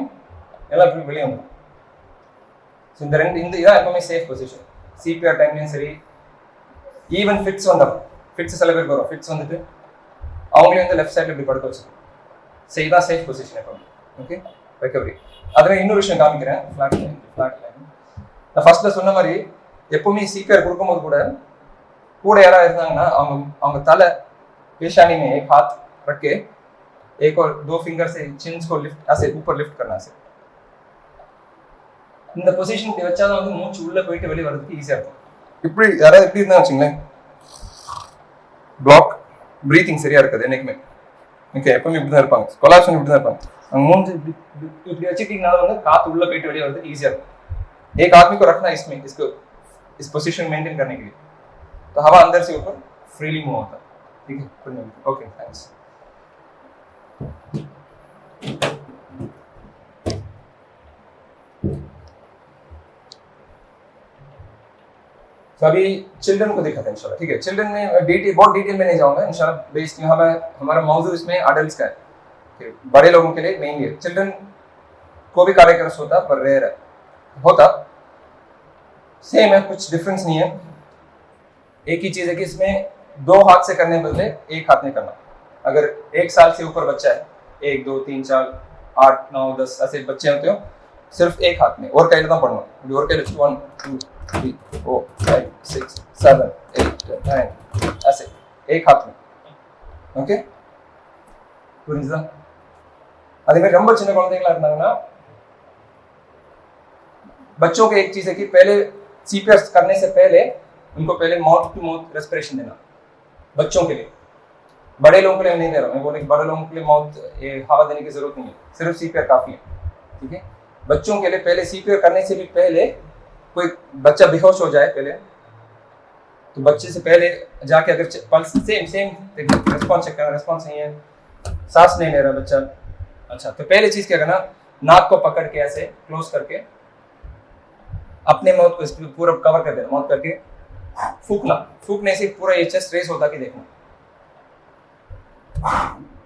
எல்லாம் வெளியே வந்துடும்। ஸோ இந்த இதான் எப்பவுமே சேஃப் பொசிஷன் சிபிஆர் டைம்லையும் சரி। ஈவன் ஃபிட்ஸ் வந்தாலும், ஃபிட்ஸ் சில பேருக்கு வரும், ஃபிட்ஸ் வந்துட்டு அவங்களே வந்து லெஃப்ட் சைடில் இப்படி படுக்க வச்சுருக்கோம், ஸோ இதான் சேஃப் பொசிஷன் எப்பவுமே, ஓகே ரெக்கவரி। அதில் இன்னொரு விஷயம் காமிக்கிறேன், ஃப்ளாட் லைன்। நான் ஃபர்ஸ்ட்ல சொன்ன மாதிரி எப்பவுமே சிபிஆர் கொடுக்கும்போது கூட யாராவது இருந்தாங்கன்னா அவங்க तले पेशानी में एक हाथ रख के एक और 2 फिंगर से चिन्स को लिफ्ट ऐसे ऊपर लिफ्ट करना से இந்த பொசிஷன் வச்சாதான் வந்து மூச்சு உள்ள போயிட்டு வெளிய வரதுக்கு ஈஸியா இருக்கும்। இப்படி யாராவது எப்படி இருந்தா வச்சுங்களேன், பிளாக் பிரீத்திங் சரியா இருக்காது என்னைக்குமே, ஓகே எப்பவுமே இப்படி தான் இருப்பாங்க, கொலாப்ஷன் இப்படி தான் இருப்பாங்க। அவங்க மூச்சு இப்படி வச்சுக்கிட்டீங்கன்னா வந்து காத்து உள்ள போயிட்டு வெளிய வரதுக்கு ஈஸியா இருக்கும்। एक आदमी को रखना इसमें, इसको इस पोजीशन मेंटेन करने के लिए, तो हवा अंदर से ऊपर फ्रीली मूव होता है, ठीक है। Okay thanks. तो अभी चिल्ड्रन को दिखाते हैं इंशाल्लाह, ठीक है। चिल्ड्रन में बहुत डिटेल में नहीं जाऊंगा इंशाल्लाह, बेस्ड यहाँ पे हमारा मौजूद इसमें अडल्ट्स का है, बड़े लोगों के लिए मेनली है। चिल्ड्रन को भी कार्डियक अरेस्ट होता पर रेयर है, होता सेम है, कुछ डिफरेंस नहीं है। एक ही चीज है कि इसमें 2 हाथ से करने बदले 1 हाथ में करना। अगर 1 साल से ऊपर बच्चा है, 1 2 3 4 8 9 10 ऐसे बच्चे होते हो, सिर्फ 1 हाथ में और कैले तो पढ़ना, और कैले 1 2 3 4 5 6 7 8 9 ऐसे 1 हाथ में, ओके புரிஞ்சுதா? அதே மாதிரி ரொம்ப சின்ன குழந்தைகளா இருந்தாங்கன்னா बच्चों को एक चीज है कि पहले सीपीआर करने से पहले उनको पहले माउथ टू माउथ रेस्पिरेशन देना, बच्चों के लिए। बड़े लोगों के लिए नहीं दे रहा मैं, बोले कि बड़े लोगों के लिए माउथ हवा देने की जरूरत नहीं है, सिर्फ सीपीआर काफी है, ठीक है। बच्चों के लिए पहले सीपीआर करने से भी पहले कोई बच्चा बेहोश हो जाए पहले, तो बच्चे से पहले जाके अगर पल्स सेम रिस्पॉन्स चेक करना, रिस्पॉन्स नहीं है, सांस नहीं ले रहा बच्चा, अच्छा तो पहले चीज क्या करना, नाक को पकड़ के ऐसे क्लोज करके अपने माउथ को पूरा कवर कर देना, माउथ करके फूकना, फूकने से पूरा ये चेस्ट रेस होता कि देखना,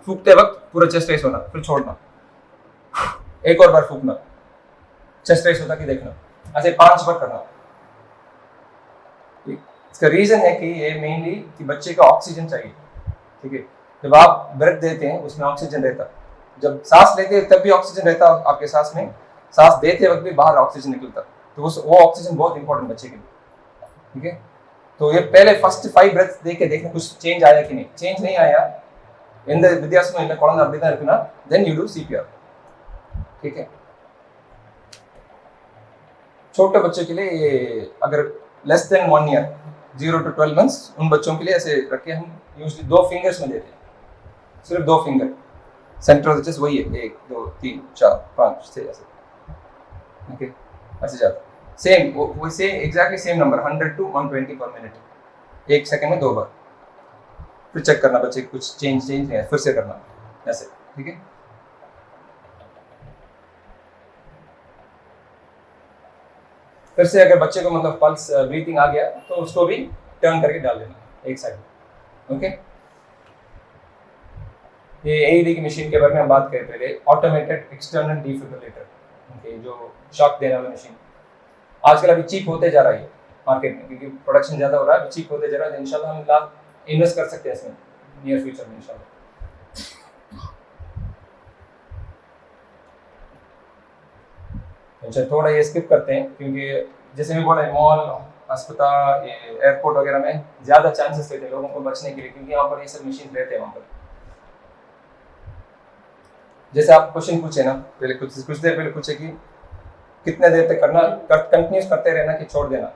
फूकते वक्त पूरा चेस्ट रेस होना, फिर छोड़ना, एक और बार फूकना, चेस्ट रेस होता कि देखना, ऐसे 5 बार करना। इसका रीजन है कि ये मेनली कि बच्चे को ऑक्सीजन चाहिए, ठीक है। जब आप ब्रेथ देते हैं उसमें ऑक्सीजन रहता, जब सांस लेते हैं तब भी ऑक्सीजन रहता आपके सांस में, सांस देते वक्त भी बाहर ऑक्सीजन निकलता, तो वो ऑक्सीजन बहुत इंपॉर्टेंट बच्चे के लिए, ठीक है। तो ये पहले फर्स्ट 5 ब्रेथ दे के देखना कुछ चेंज आया कि नहीं, चेंज नहीं आया எந்த வித்தியாசமும் இல்லை, குழந்தை அப்படி தான் இருக்குன்னா then you do CPR, ठीक है। छोटे बच्चों के लिए अगर less than 1 year 0 to 12 months उन बच्चों के लिए ऐसे रख के हम यूजली 2 फिंगर्स में देते हैं, सिर्फ 2 finger centre of the chest, वही है 1 2 3 4 5 6 ऐसे, ओके ऐसे जाता सेम वो same exactly same number 100 to 120 पर मिनट, 1 सेकंड में 2 बार, फिर चेक करना बच्चे कुछ चेंज नहीं है, फिर से करना ऐसे, ठीक है। फिर से अगर बच्चे को मतलब पल्स ब्रीथिंग आ गया तो उसको भी टर्न करके डाल देना एक साइड, ओके। ये एईडी की मशीन के बारे में हम बात करें पहले, ऑटोमेटेड एक्सटर्नल डिफिब्रिलेटर, ओके, जो शॉक देने वाली मशीन आजकल अभी चीप होते जा रहा है मार्केट में, क्योंकि प्रोडक्शन ज्यादा हो रहा है, चीप होते जा रहा है, इंशाल्लाह हम लाभ इन्वेस्ट कर सकते हैं इसमें नियर फ्यूचर में इंशाल्लाह। अच्छा थोड़ा ये स्किप करते हैं क्योंकि जैसे मैं बोला मॉल अस्पताल एयरपोर्ट वगैरह में ज़्यादा चांसेस रहते हैं लोगों को बचने के लिए, क्योंकि यहाँ पर ये सब मशीन रहते हैं वहाँ पर। जैसे आप क्वेश्चन पूछे ना पहले, कुछ देर पहले पूछे कि कितने देर तक करना, कंटिन्यूस करते रहना कि छोड़ देना,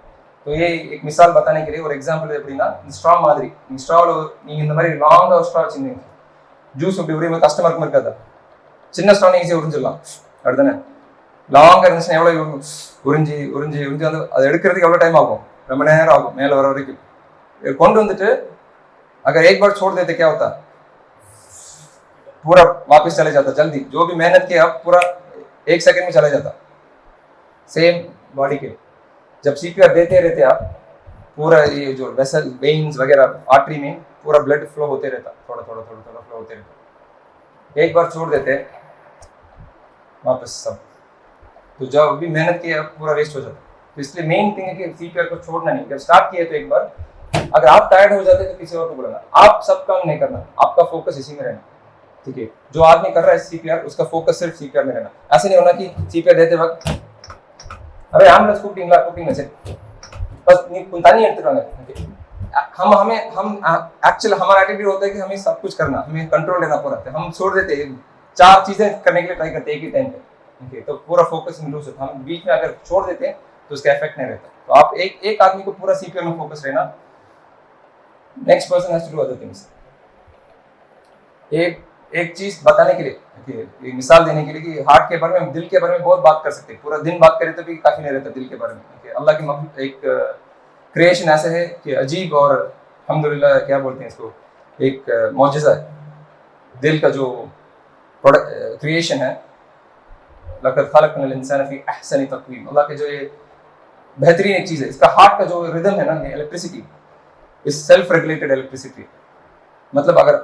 तो ये एक मिसाल बताने के लिए और एग्जाम्पल எப்படின்னா ஸ்ட்ரா மாதிரி, ஸ்ட்ராவில் நீங்கள் இந்த மாதிரி லாங்காக ஸ்ட்ரா வச்சுருந்தீங்க, ஜூஸ் இப்படி உரிமை கஸ்டமருக்கு இருக்காது, சின்ன ஸ்ட்ரானை ஈஸியாக உறிஞ்சிடலாம் அப்படிதானே, லாங்கா இருந்துச்சுன்னா எவ்வளவு உறிஞ்சி உறிஞ்சி உறிஞ்சி வந்து அதை எடுக்கிறதுக்கு எவ்வளவு டைம் ஆகும், ரொம்ப நேரம் ஆகும் மேல வர வரைக்கும். கொண்டு வந்துட்டு अगर एक बार छोड़ देते क्या होता, पूरा वापस चले जाता जल्दी, जो भी मेहनत किया पूरा 1 सेकंड में चला जाता. सेम बॉडी के जब सीपीआर देते रहते आप, पूरा ये जो वेसल वेन्स वगैरह आर्टरी में पूरा ब्लड फ्लो होते रहता, थोड़ा थोड़ा थोड़ा थोड़ा फ्लो होते रहता. एक बार छोड़ देते वापस सब, तो जब भी मेहनत किया पूरा वेस्ट हो जाता. तो इसलिए मेन थिंग है कि सीपीआर को छोड़ना नहीं. जब स्टार्ट किया तो एक बार, अगर आप टायर्ड हो जाते तो किसी और को बुलाना. आप सब काम नहीं करना, आपका फोकस इसी में रहना. ठीक है, जो आदमी कर रहा है सीपीआर उसका फोकस सिर्फ सीपीआर में रहना. ऐसे नहीं होना कि सीपीआर देते वक्त अरे एम्बुलेंस कुकिंग से बस कुंतानी எடுத்துறாங்க. हम एक्चुअली हमारा एटीट्यूड होता है कि हमें सब कुछ करना, हमें कंट्रोल लेना पड़ता है. हम छोड़ देते हैं, 4 चीजें करने के लिए ट्राई करते हैं एक ही टाइम पे. ओके, तो पूरा फोकस लूज होता है. हम बीच में अगर छोड़ देते हैं तो उसका इफेक्ट नहीं रहता. तो आप एक आदमी को पूरा सीपीआर में फोकस रहना. Next person has to do other things. एक चीज बताने के लिए, एक मिसाल देने के लिए कि हार्ट के बारे में, दिल के बारे में बहुत बात कर सकते हैं. पूरा दिन बात करें तो भी काफी नहीं रहता दिल के बारे में. अल्लाह की एक क्रिएशन ऐसा है कि अजीब और अल्हम्दुलिल्लाह क्या बोलते हैं इसको, एक मौजज़ा है. दिल का जो क्रिएशन है, लक़द ख़लक़नल इंसान फ़ी अहसनि तक़वीम, अल्लाह के जो ये बेहतरीन एक चीज़ है. इसका हार्ट का जो रिदम है ना, electricity is self regulated electricity. मतलब अगर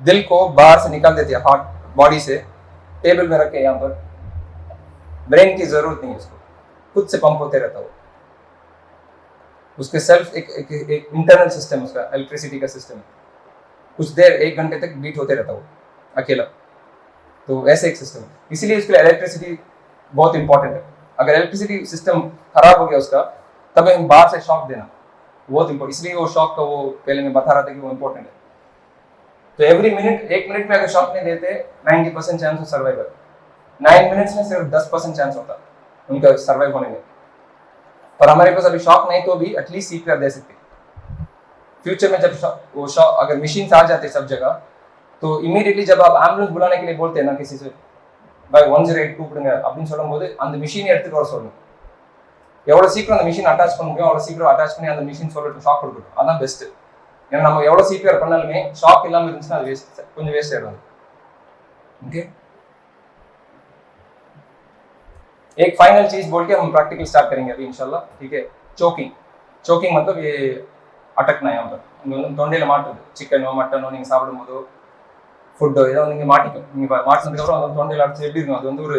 दिल को बाहर से निकाल देते हैं हार्ट बॉडी से, टेबल में रखे यहाँ पर, ब्रेन की जरूरत नहीं है उसको, खुद से पंप होते रहता हो. उसके सेल्फ एक इंटरनल सिस्टम, उसका इलेक्ट्रिसिटी का सिस्टम, कुछ देर 1 घंटे तक बीट होते रहता हो अकेला. तो ऐसे एक सिस्टम, इसीलिए उसके लिए इलेक्ट्रिसिटी बहुत इंपॉर्टेंट है. अगर इलेक्ट्रिसिटी सिस्टम खराब हो गया उसका, तब हम बाहर से शॉक देना बहुत इंपॉर्टेंट. इसलिए वो शॉक का वो पहले मैं बता रहा था कि वो इंपॉर्टेंट है. तो एवरी मिनट, 1 मिनट में अगर शॉक नहीं देते 90% चांस ऑफ सर्वाइवल. 9 मिनट्स में सिर्फ 10% चांस होता उनका सर्वाइव होने में. पर हमारे पास अभी शॉक नहीं तो भी एटलीस्ट सीपीआर दे सकते. फ्यूचर में जब वो शॉक, अगर मशीन आ जाते सब जगह, तो इमीडिएटली जब आप एम्बुलेंस बुलाने के लिए बोलते हैं ना किसी से, भाई 108 கூப்பிடுங்க அப்படின்னு சொல்லும்போது அந்த மிஷினை எடுத்துட்டு வர சொல்லணும். எவ்வளவு சீக்கிரம் அந்த மிஷின் அட்டாச் பண்ண முடியும் அவ்வளவு சீக்கிரம் அட்டாச் பண்ணி அந்த மிஷின் சொல்லட்டும், ஷாக் கொடுக்கட்டும். அதான் பெஸ்ட். ஏன்னா நம்ம எவ்வளவு சிபிஆர் பண்ணாலுமே ஷாக் இல்லாம இருந்துச்சுன்னா அது வேஸ்ட், கொஞ்சம் வேஸ்ட் ஆயிடும். ओके, एक फाइनल चीज बोल के हम प्रैक्टिकल स्टार्ट करेंगे अभी इंशाल्लाह. ठीक है, चोकिंग मतलब ये अटकना. यहाँ पर தொண்டையில மாட்டுது, சிக்கனோ மட்டனோ நீங்க சாப்பிடும் போதோ ஃபுட்டோ ஏதோ நீங்க மாட்டிக்கும். நீங்க மாட்டினதுக்கு அப்புறம் அந்த தொண்டையில அடிச்சு எப்படி இருக்கும், அது வந்து ஒரு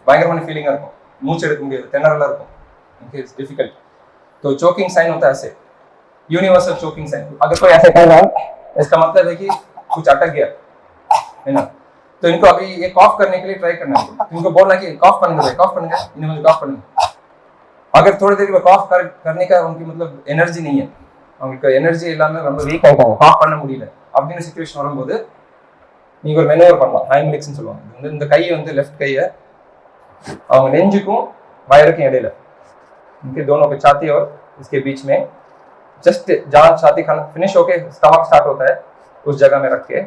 பயங்கரமான फीलिंग இருக்கும். மூச்சு எடுக்க முடியாது, திணறலா இருக்கும். Okay, it's difficult. तो चोकिंग साइन होता है ऐसे, यूनिवर्सल चोकिंग साइन. अगर कोई ऐसे कर रहा है इसका मतलब है कि कुछ अटक गया है ना. तो इनको अभी ये कॉफ करने के लिए ट्राई करना है. इनको बोलना कि कॉफ करेंगे, इन्हें मुझे कॉफ करना. अगर थोड़ी देर में कॉफ करने का उनकी मतलब एनर्जी नहीं है, அவங்களுக்கு எனர்ஜி இல்லாம ரொம்ப வீக் ஆகும், காஃப் பண்ண முடியல அப்படின்னு சிச்சுவேஷன் வரும்போது நீங்க ஒரு மெனூவர் பண்ணலாம். ஹைம்லிக்ஸ்னு சொல்லுவாங்க. இந்த கையை வந்து லெஃப்ட் கையை அவங்க நெஞ்சுக்கும் வயருக்கும் இடையில, इनके दोनों के छाती और इसके बीच में, जस्ट जहाँ छाती खाना फिनिश होके स्टमक स्टार्ट होता है उस जगह में रख के,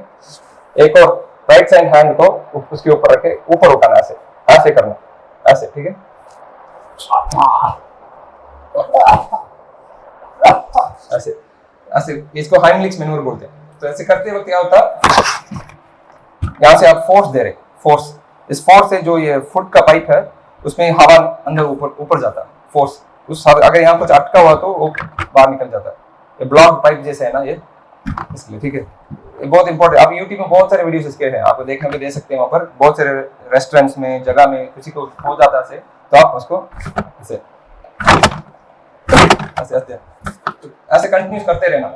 एक और राइट साइड हैंड को उसके ऊपर रख के ऊपर उठाना, ऐसे ऐसे करना, ऐसे. ठीक है, ऐसे ऐसे इसको हाइमलिक्स मैनूवर बोलते हैं. तो ऐसे करते वक्त क्या होता, यहाँ से आप फोर्स दे रहे, फोर्स, इस फोर्स से जो ये फुट का पाइप है उसमें हवा अंदर ऊपर जाता है. फोर्स उस, अगर यहाँ कुछ अटका हुआ तो वो बाहर निकल जाता है. ये ब्लॉक पाइप जैसे है ना ये, इसलिए. ठीक है, ये बहुत इंपॉर्टेंट. आप यूट्यूब में बहुत सारे वीडियोस इसके हैं, आप देखने को दे सकते हैं. वहाँ पर बहुत सारे रेस्टोरेंट्स में, जगह में किसी को हो जाता है तो आप उसको ऐसे ऐसे कंटिन्यू करते रहना,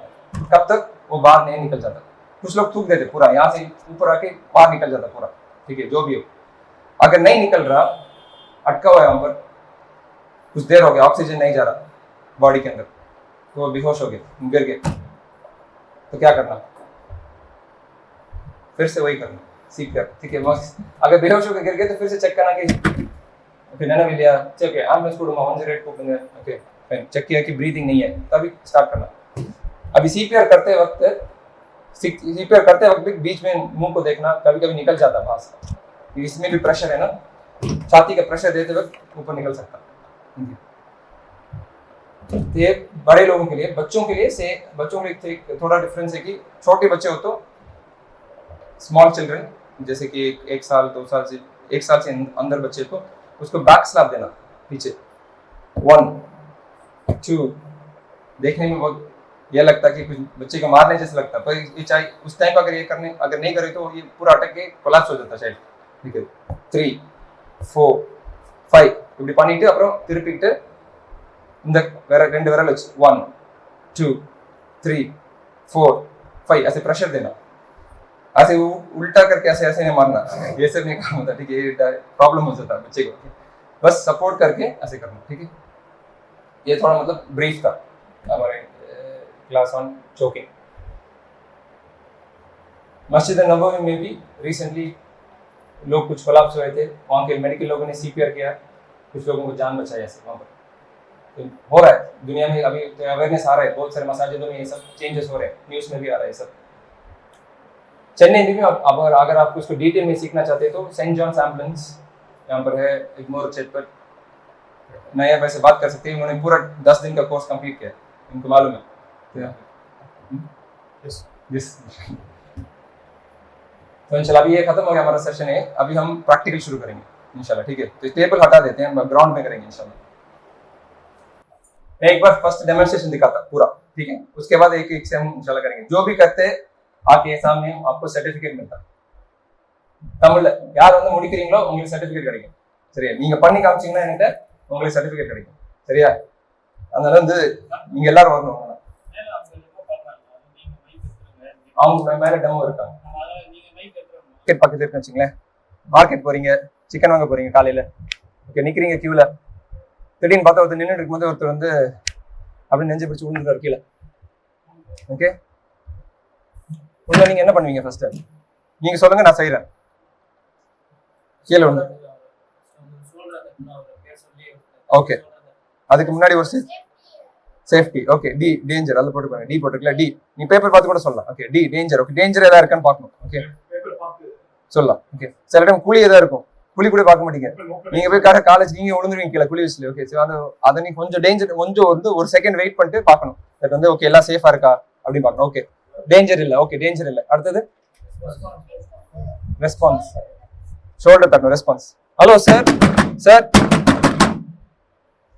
कब तक वो बाहर नहीं निकल जाता. कुछ लोग थूक देते पूरा, यहाँ से ऊपर आके बाहर निकल जाता पूरा. ठीक है, जो भी हो. अगर नहीं निकल रहा, अटका हुआ है वहां पर, कुछ देर हो गया, ऑक्सीजन नहीं जा रहा बॉडी के अंदर, तो वो बेहोश हो गए, गिर गए, तो क्या करना, फिर से वही करना, सीख कर. ठीक है, बस अगर बेहोश होकर गिर गए तो फिर से चेक करना कि ओके नैना भी लिया, चेक है एम्बुलेंस को 108 को ओके चेक किया कि ब्रीदिंग नहीं है, तभी स्टार्ट करना. अभी सीपीआर करते वक्त भी बीच में मुंह को देखना, कभी कभी निकल जाता बाहर, इसमें भी प्रेशर है ना. छाती का प्रेशर देते वक्त ऊपर निकल सकता है। ये बड़े लोगों के लिए, बच्चों के लिए थोड़ा डिफरेंस है कि छोटे बच्चे हो तो स्मॉल चिल्ड्रन जैसे कि 1 साल 2 साल से 1 साल से अंदर बच्चे को उसको बैक स्लैप देना पीछे 1 2 देखने में बहुत यह लगता है कि कुछ बच्चे को मारने जैसा लगता है, पर ये चाहे उस टाइम अगर नहीं करे तो ये पूरा अटक के कोलैप्स हो जाता है चाइल्ड। ठीक है 3 4 5 இப்படி பண்ணிட்டு அப்புறம் திருப்பிட்டு இந்த ரெண்டு விரல் வச்சு 1 2 3 4 5 ऐसे प्रेशर देना, ऐसे उल्टा करके ऐसे ऐसे नहीं मारना, ये सब नहीं काम होता। ठीक है, ये प्रॉब्लम हो जाता है बच्चे को, बस सपोर्ट करके ऐसे करना। ठीक है, ये थोड़ा मतलब ब्रीफ था हमारे क्लास ऑन चोकिंग। मस्जिद नबवी में भी रिसेंटली लोग कुछ कोलैप्स हुए थे, वहाँ के मेडिकल लोगों ने CPR किया, कुछ लोगों को जान बचाई ऐसे वहाँ पर। तो हो रहा है दुनिया में, अभी अवेयरनेस आ रहा है, बहुत सारे मसाजिदों में ये सब चेंजेस हो रहे हैं, न्यूज़ में भी आ रहा है ये सब। चेन्नई में भी अगर आपको इसको डिटेल में सीखना चाहते हैं तो सेंट जॉन्स एम्बुलेंस यहाँ पर है, एक मोर चेत पर नया वैसे बात कर सकते हैं, उन्होंने पूरा 10 दिन का कोर्स कंप्लीट किया, उनको मालूम है। तो इंशाल्लाह अभी ये खत्म हो गया हमारा सेशन है, अभी हम प्रैक्टिकल शुरू करेंगे इंशाल्लाह। ठीक है, तो टेबल हटा देते हैं, हम ग्राउंड में करेंगे इंशाल्लाह। मैं एक बार फर्स्ट डेमोन्स्ट्रेशन दिखाता पूरा, ठीक है, उसके बाद एक एक से हम इंशाल्लाह करेंगे। जो भी करते आके सामने आपको सर्टिफिकेट मिलता தமிழ்ல யார் வந்து முடிக்கிறீங்களோ உங்களுக்கு சர்டிபிகேட் கிடைக்கும், சரியா? நீங்க பண்ணி காமிச்சீங்கன்னா என்கிட்ட உங்களுக்கு சர்டிபிகேட் கிடைக்கும், சரியா? அதனால வந்து நீங்க எல்லாரும் வரணும், அவங்க மேல டெமோ இருக்காங்க। மார்க்கெட் பக்கத்துல இருக்கு வச்சுங்களேன், மார்க்கெட் போறீங்க, சிக்கன் வாங்க போறீங்க காலையில, ஓகே, நிக்கிறீங்க கியூல, திடீர்னு பார்த்தா ஒருத்தர் நின்றுட்டு இருக்கும்போது ஒருத்தர் வந்து அப்படி நெஞ்சு பிடிச்சி விழுந்துருக்காரு கீழே, ஓகே, உள்ள நீங்க என்ன பண்ணுவீங்க? ஃபர்ஸ்ட் நீங்க சொல்லுங்க, நான் செய்யறேன்। கீழே ஒண்ணு, ஓகே, அதுக்கு முன்னாடி ஒரு சேஃப்டி, ஓகே, டி டேஞ்சர், அதில் போட்டுக்கோங்க, டி போட்டுக்கல, டி நீ பேப்பர் பார்த்து கூட சொல்லலாம், okay, D danger, okay, danger ஏதாவது இருக்கான்னு பார்க்கணும், ஓகே, சொல்லலாம், ஓகே। சில டைம் குழி ஏதாவது இருக்கும், குழி கூட பார்க்க மாட்டீங்க, நீங்க போய் காலேஜ் நீங்க விழுந்துருவீங்க கீழே குழி வச்சுல, ஓகே, அதை நீ கொஞ்சம் டேஞ்சர், கொஞ்சம் வந்து ஒரு செகண்ட் வெயிட் பண்ணிட்டு பார்க்கணும், தட் வந்து ஓகே எல்லாம் சேஃபா இருக்கா அப்படின்னு பார்க்கணும், ஓகே, டேஞ்சர் இல்லை, ஓகே, டேஞ்சர் இல்லை। அடுத்தது ரெஸ்பான்ஸ், ஷோல்டர் தட்டணும், ரெஸ்பான்ஸ், ஹலோ சார், சார்,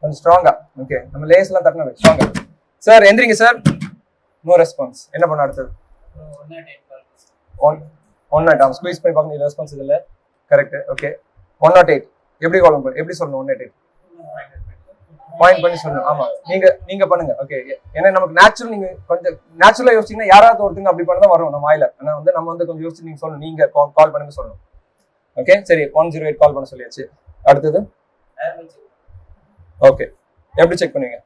கொஞ்சம் ஸ்ட்ராங்கா, ஓகே, நம்ம லேஸ் எல்லாம் தட்டணும், ஸ்ட்ராங்கா, சார் எந்திரிங்க சார், நோ ரெஸ்பான்ஸ், என்ன பண்ண? அடுத்தது 108, ஸ்குவீஸ் பண்ணி பார்க்கணும், ரெஸ்பான்ஸ் இல்லை, கரெக்ட், ஓகே, 108 எப்படி கால் பண்ணு, எப்படி சொல்லணும்? 108 பாயிண்ட் பண்ணி சொல்லணும், ஆமா, நீங்க பண்ணுங்க, ஓகே, ஏன்னா நமக்கு நேச்சுரல், நீங்க கொஞ்சம் நேச்சுரலா யோசிச்சீங்கன்னா யாராவது ஒருத்தங்க அப்படி பண்ணதான் வரும் நம்ம வாயில, ஆனா வந்து நம்ம வந்து கொஞ்சம் யோசிச்சு நீங்க சொல்லணும், நீங்க கால் பண்ணுங்க சொல்லணும், ஓகே, சரி, 108 கால் பண்ண சொல்லியாச்சு। அடுத்தது ஓகே, எப்படி செக் பண்ணுவீங்க?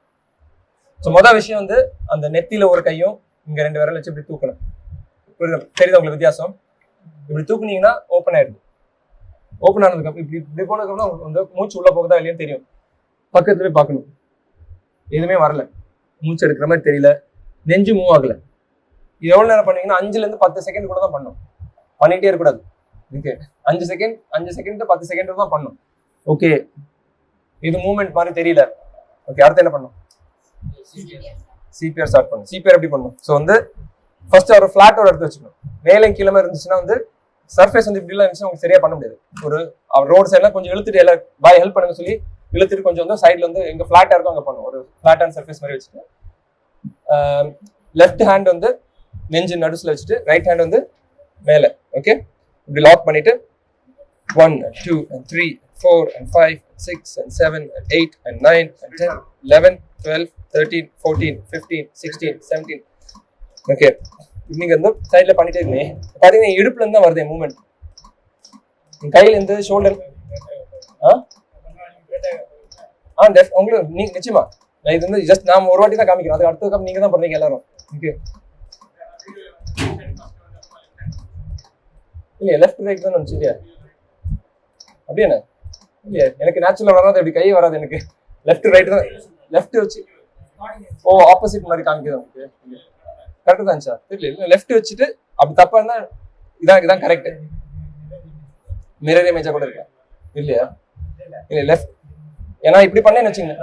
ஸோ மொதல் விஷயம் வந்து அந்த நெத்தியில ஒரு கையும் இங்க 2 விரல் வச்சு இப்படி தூக்கணும், தெரியுது உங்களுக்கு வித்தியாசம்? இப்படி தூக்குனீங்கன்னா ஓப்பன் ஆயிடுது, ஓப்பன் ஆனதுக்கு அப்புறம் இப்படி போனதுக்கு அப்புறம் வந்து மூச்சு உள்ள போகுதா இல்லையான்னு தெரியும், பக்கத்துல போய் பார்க்கணும், எதுவுமே வரல, மூச்சு எடுக்கிற மாதிரி தெரியல, நெஞ்சு மூவ் ஆகல, இது எவ்வளவு நேரம் பண்ணீங்கன்னா 5ல இருந்து 10 செகண்ட் கூட தான் பண்ணும், பண்ணிட்டே இருக்கக்கூடாது, ஓகே, 5 செகண்ட் 10 செகண்ட் தான் பண்ணும், ஓகே, இது மூவ்மெண்ட் மாதிரி தெரியல, ஓகே, அடுத்து என்ன பண்ணும்? CPR ஸ்டார்ட் பண்ணும்। CPR எப்படி பண்ணும்? ஸோ வந்து ஃபர்ஸ்ட் ஒரு ஃபிளாட் ஒரு எடுத்து வச்சுக்கணும், மேலே கீழே இருந்துச்சுன்னா வந்து சர்ஃபேஸ் வந்து இப்படிலாம் இருந்துச்சுன்னா உங்களுக்கு சரியா பண்ண முடியாது, ஒரு ரோடு சைட்லாம் கொஞ்சம் இழுத்துட்டு எல்லாம் பாய் ஹெல்ப் பண்ணுங்க சொல்லி இழுத்துட்டு கொஞ்சம் வந்து சைட்ல வந்து எங்க ஃபிளாட்டா இருக்கும் அங்க பண்ணும், ஒரு ஃபிளாட்டான சர்ஃபேஸ் மாதிரி வச்சுட்டு லெஃப்ட் ஹேண்ட் வந்து நெஞ்சு நடுசுல வச்சுட்டு ரைட் ஹேண்ட் வந்து மேலே, ஓகே, இப்படி லாக் பண்ணிட்டு 1 2 3 4 5 6 7 8 9 10 11 12 13 14 15 16 17, ஓகே, நீங்க வந்து சைட்ல பண்ணிட்டே இருக்கீங்க, பாத்தீங்கன்னா இடுப்புல இருந்து தான் வருது மூவ்மெண்ட், கையில இருந்து ஷோல்டர், உங்களுக்கு நீங்க நிச்சயமா இது வந்து ஜஸ்ட் நாம ஒரு வாட்டி தான் காமிக்கிறோம், அது அடுத்த நீங்க தான் பண்றீங்க எல்லாரும், ஓகே, இல்லையா லெஃப்ட் ரைட் தான் நினைச்சு, இல்லையா அப்படியே இல்லையா, எனக்கு நேச்சுரலா வராது, அப்படி கை வராது எனக்கு, லெஃப்ட் ரைட் தான், லெஃப்ட் வச்சு ஓ ஆப்போசிட் மாதிரி காமிக்குது உங்களுக்கு, கரெக்ட் தான் சார், தெரியல, லெஃப்ட் வச்சுட்டு அப்படி தப்பா இருந்தா இதான் கரெக்ட், மிரர் இமேஜா கூட இருக்கு, இல்லையா? இல்லை லெஃப்ட், ஏன்னா இப்படி பண்ணேன்னு வச்சுங்க.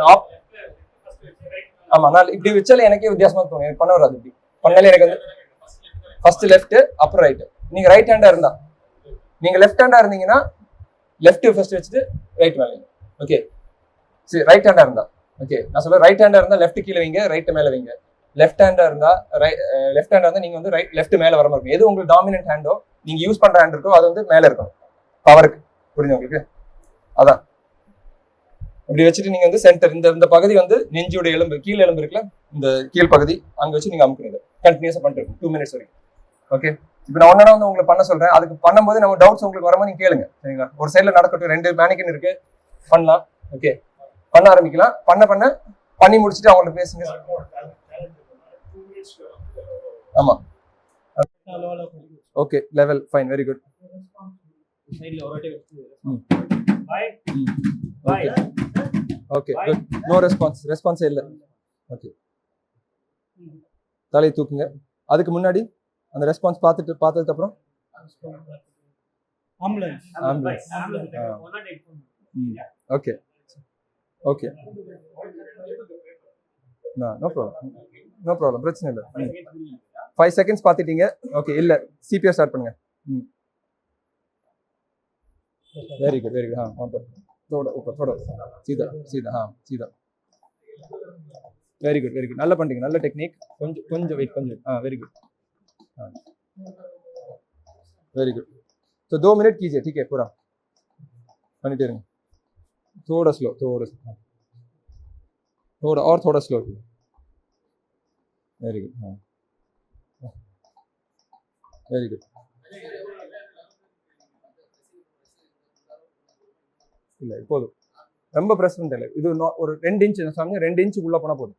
ஆமா, நான் இப்படி வச்சாலே எனக்கே வித்தியாசமா தோணும். எனக்கு பண்ண வராது. இப்படி பண்ணாலே எனக்கு வந்து ஃபர்ஸ்ட் லெஃப்ட் அப்புறம் ரைட். நீங்க ரைட் ஹேண்டா இருந்தா, நீங்க லெஃப்ட் ஹேண்டா இருந்தீங்கன்னா லெஃப்ட் ஃபர்ஸ்ட் வச்சுட்டு ரைட் மேலே. ஓகே சரி, ரைட் ஹேண்டா இருந்தா ஓகே நான் சொல்ல, ரைட் ஹேண்டா இருந்தா லெஃப்ட் கீழே வைங்க, ரைட் மேலே வைங்க. லெஃப்ட் ஹேண்டா இருந்தா நீங்க வந்து லெஃப்ட் மேலே வர மாதிரி இருக்கும். எது உங்களுக்கு டாமினன்ட் ஹேண்டோ, நீங்க யூஸ் பண்ற ஹேண்ட் இருக்கோ அது வந்து மேலே இருக்கணும் பவருக்கு. புரியுது உங்களுக்கு? அதான் இப்படி வச்சுட்டு நீங்க வந்து சென்டர் இந்த பகுதி வந்து நெஞ்சோட எலும்பு, கீழ் எலும்பு இருக்குல்ல, இந்த கீழ் பகுதி அங்க வச்சு நீங்க அமுக்குங்க. கண்டினியூஸா பண்ணிட்டு 2 minutes வரைக்கும். ஓகே, இப்போ நான் ஒன்னா வந்து உங்களுக்கு பண்ண சொல்றேன். அதுக்கு பண்ணும்போது நம்ம டவுட்ஸ் உங்களுக்கு வரும்போது நீங்க கேளுங்க, சரிங்களா? ஒரு சைட்ல நடக்கட்டும், 2 மேனிக்கன் இருக்கு, பண்ணலாம். ஓகே, பண்ண ஆரம்பிக்கலாம். பண்ணி முடிச்சுட்டு அவங்கள்ட்ட பேசுங்க. ஆமா, okay, level fine, very good. Okay good, no response இல்ல. ஓகே, தலையை தூக்குங்க. அதுக்கு முன்னாடி அந்த ரெஸ்பான்ஸ் பார்த்ததுக்கு அப்புறம் ambulance. Okay okay, no problem, பிரச்சனை இல்லை. 5 seconds பார்த்துட்டீங்க. ஓகே, இல்ல சிபிஆர் ஸ்டார்ட் பண்ணுங்க. वेरी गुड हाँ वहाँ पर थोड़ा ऊपर थोड़ा सीधा सीधा हाँ सीधा वेरी गुड நல்ல பண்ணுறீங்க, நல்ல டெக்னிக். கொஞ்சம் வெயிட் वेरी गुड हाँ वेरी गुड. तो 2 मिनट कीजिए, ठीक है, पूरा பண்ணிட்டே இருங்க. थोड़ा स्लो थोड़ा और थोड़ा स्लो. वेरी गुड हाँ वेरी गुड. இல்லை போதும், ரொம்ப ப்ரெஸ் பண்ணல. இது ஒரு 2 inch சொன்னாங்க, 2 inch உள்ள போனால் போதும்.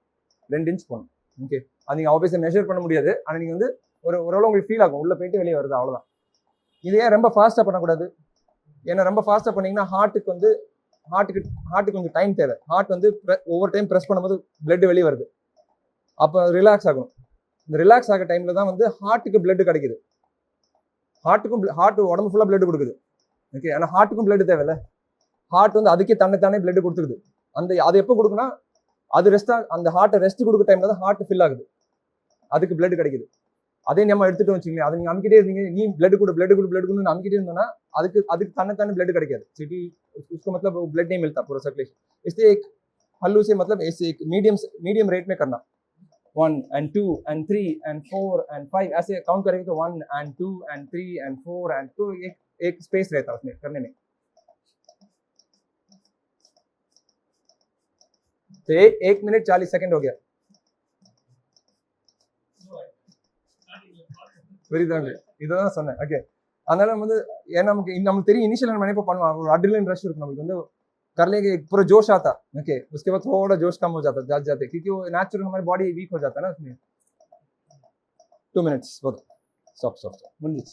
2 inch போகணும். ஓகே, அது நீங்கள் ஆப்வியஸாக மெஷர் பண்ண முடியாது, ஆனால் நீங்கள் வந்து ஓரளவு உங்களுக்கு ஃபீல் ஆகும், உள்ளே போயிட்டு வெளியே வருது, அவ்வளோதான். இது ஏன் ரொம்ப ஃபாஸ்ட்டாக பண்ணக்கூடாது? ஏன்னா ரொம்ப ஃபாஸ்ட்டாக பண்ணிங்கன்னா ஹார்ட்டுக்கு கொஞ்சம் டைம் தேவை. ஹார்ட் வந்து ஒவ்வொரு டைம் ப்ரெஸ் பண்ணும்போது பிளட் வெளியே வருது, அப்போ ரிலாக்ஸ் ஆகணும். இந்த ரிலாக்ஸ் ஆக டைமில் தான் வந்து ஹார்ட்டுக்கு பிளட் கிடைக்குது. ஹார்ட் உடம்பு ஃபுல்லாக பிளட் கொடுக்குது. ஓகே, ஆனால் ஹார்ட்டுக்கும் பிளட் தேவையில்ல. ஹார்ட் வந்து அதுக்கே தன்னைத்தானே பிளட் கொடுத்துருது. அது எப்போ கொடுக்குன்னா, அது அந்த ஹார்ட்டை ரெஸ்ட் கொடுக்குற டைம்ல தான் ஹார்ட் ஃபில் ஆகுது, அதுக்கு பிளட் கிடைக்குது. அதே நம்ம எடுத்துட்டு வச்சுங்களேன், அதை நீங்க அமுக்கிட்டே இருந்தீங்க, நீ பிளட் கொடுன்னு அமுக்கிட்டே இருந்தோம்னா அதுக்கு தன்னைத்தானே பிளட் கிடைக்காது. सिटी उसको मतलब ब्लड नहीं मिलता पूरा सर्कुलेशन. इसलिए एक हल्लू से मतलब ऐसे एक मीडियम रेट में करना. 1 and 2 and 3 and 4 and 5 ऐसे काउंट करेंगे तो 1 and 2 and 3 and 4 and 2 एक स्पेस रहता है उसमें करने में. तो 1 minute 40 सेकंड हो गया. புரியுதாங்க? இதுதான் சொன்னேன். ஓகே, அதனால வந்து ஏன்னா நமக்கு தெரியும், இனிஷியல் நம்ம நினைப்ப பண்ணுவோம், ஒரு அட்ரினலின் रश இருக்கும் நமக்கு வந்து, कर लेंगे पूरा जोश आता. ओके, उसके बाद थोड़ा जोश कम हो जाते क्योंकि वो नेचुरल हमारी बॉडी वीक हो जाता है ना उसमें. 2 minutes बहुत. स्टॉप मुंडिच.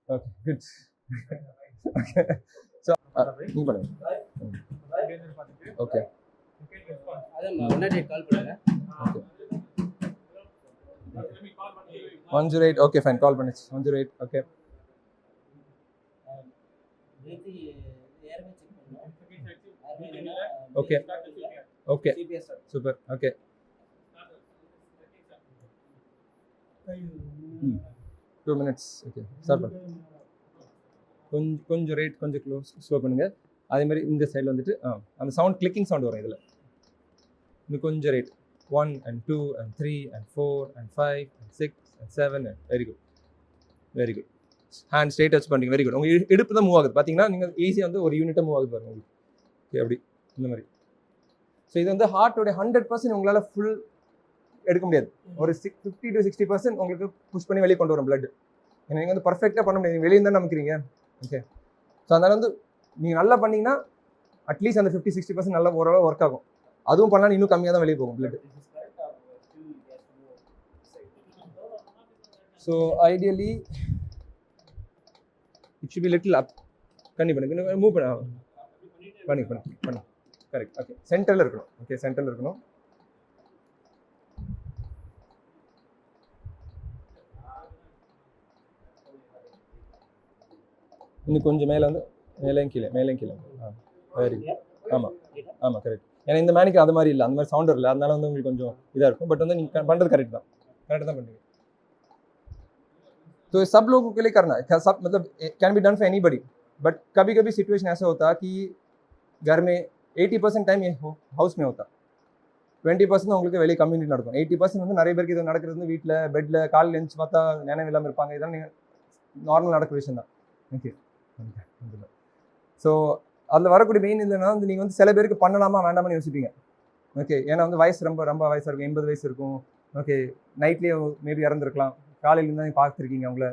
Okay good. ओके सो नहीं पड़े. ओके கால் பண்ணுங்க. Okay 108. okay fine, call பண்ணிச்சு 108. okay okay okay super. okay 2 minutes. okay start பண்ணு. கொஞ்சம் ரேட் கொஞ்சம் ஸ்லோ பண்ணுங்க. அதே மாதிரி இந்த சைடில் வந்துட்டு அந்த சவுண்ட் கிளிக்கிங் சவுண்ட் வரும் இதில். இன்னும் கொஞ்சம் rate 1 and 2 and 3 and 4 and 5 and 6 and 7 and very good. Hand straight touch பண்ணுறீங்க, வெரி குட். உங்கள் இடுப்பு தான் மூவ் ஆகுது பார்த்தீங்கன்னா, நீங்கள் ஈஸியாக வந்து ஒரு யூனிட்டாக மூவ் ஆகுது பாருங்க உங்களுக்கு. ஓகே, அப்படி இந்த மாதிரி. ஸோ இது வந்து ஹார்ட்டோடைய 100% உங்களால் ஃபுல் எடுக்க முடியாது. ஒரு 50 to 60% உங்களுக்கு புஷ் பண்ணி வெளியே கொண்டு வரும் பிளட். ஏன்னா நீங்கள் வந்து பர்ஃபெக்டாக பண்ண முடியாது, வெளியே தான் நமக்குறீங்க. ஓகே, ஸோ அதனால் வந்து நீங்கள் நல்லா பண்ணிங்கன்னா அட்லீஸ்ட் அந்த 50-60% நல்லா ஓரளவு ஒர்க் ஆகும். அதுவும் பண்ணால் இன்னும் கம்மியாக தான் வெளியே போகும் blood. So ideally it should be little up. பண்ணி மூவ் பண்ணி கரெக்ட். ஓகே, சென்டரில் இருக்கணும். ஓகே, சென்டரில் இருக்கணும். இன்னும் கொஞ்சம் மேலே வந்து மேலேயும் கீழே வெரி குட். ஆமாம் கரெக்ட். ஏன்னா இந்த மேனிக்கு அது மாதிரி இல்லை, அந்த மாதிரி சவுண்டர் இல்லை, அதனால வந்து உங்களுக்கு கொஞ்சம் இதாக இருக்கும். பட் வந்து நீங்கள் பண்ணுறது கரெக்டாக தான் பண்ணுறீங்க. तो सब लोगों के लिए करना है, सब मतलब can be done for anybody. But कभी कभी सिचुएशन ऐसा होता है कि घर में 80% टाइम ये हाउस में होता, 20% உங்களுக்கு வெளியே கம்யூனிட்டி நடக்கும். 80% வந்து நிறைய பேருக்கு இது நடக்கிறது வந்து வீட்டில் பெட்டில் காலையில் எழுந்து பார்த்தா நினைவு இல்லாமல் இருப்பாங்க. இதெல்லாம் நீங்கள் நார்மல் நடக்கிற விஷயம் தான். ஓகே. ஸோ அதில் வரக்கூடிய மெயின் இல்லைன்னா வந்து நீங்கள் வந்து சில பேருக்கு பண்ணலாமா வேண்டாமான்னு யோசிப்பீங்க. ஓகே. ஏன்னா வந்து வயசு ரொம்ப வயசாக இருக்கும், 80 வயசு இருக்கும். ஓகே. நைட்லேயே மேபி இறந்துருக்கலாம், காலையிலேருந்து தான் பார்த்துருக்கீங்க அவங்கள.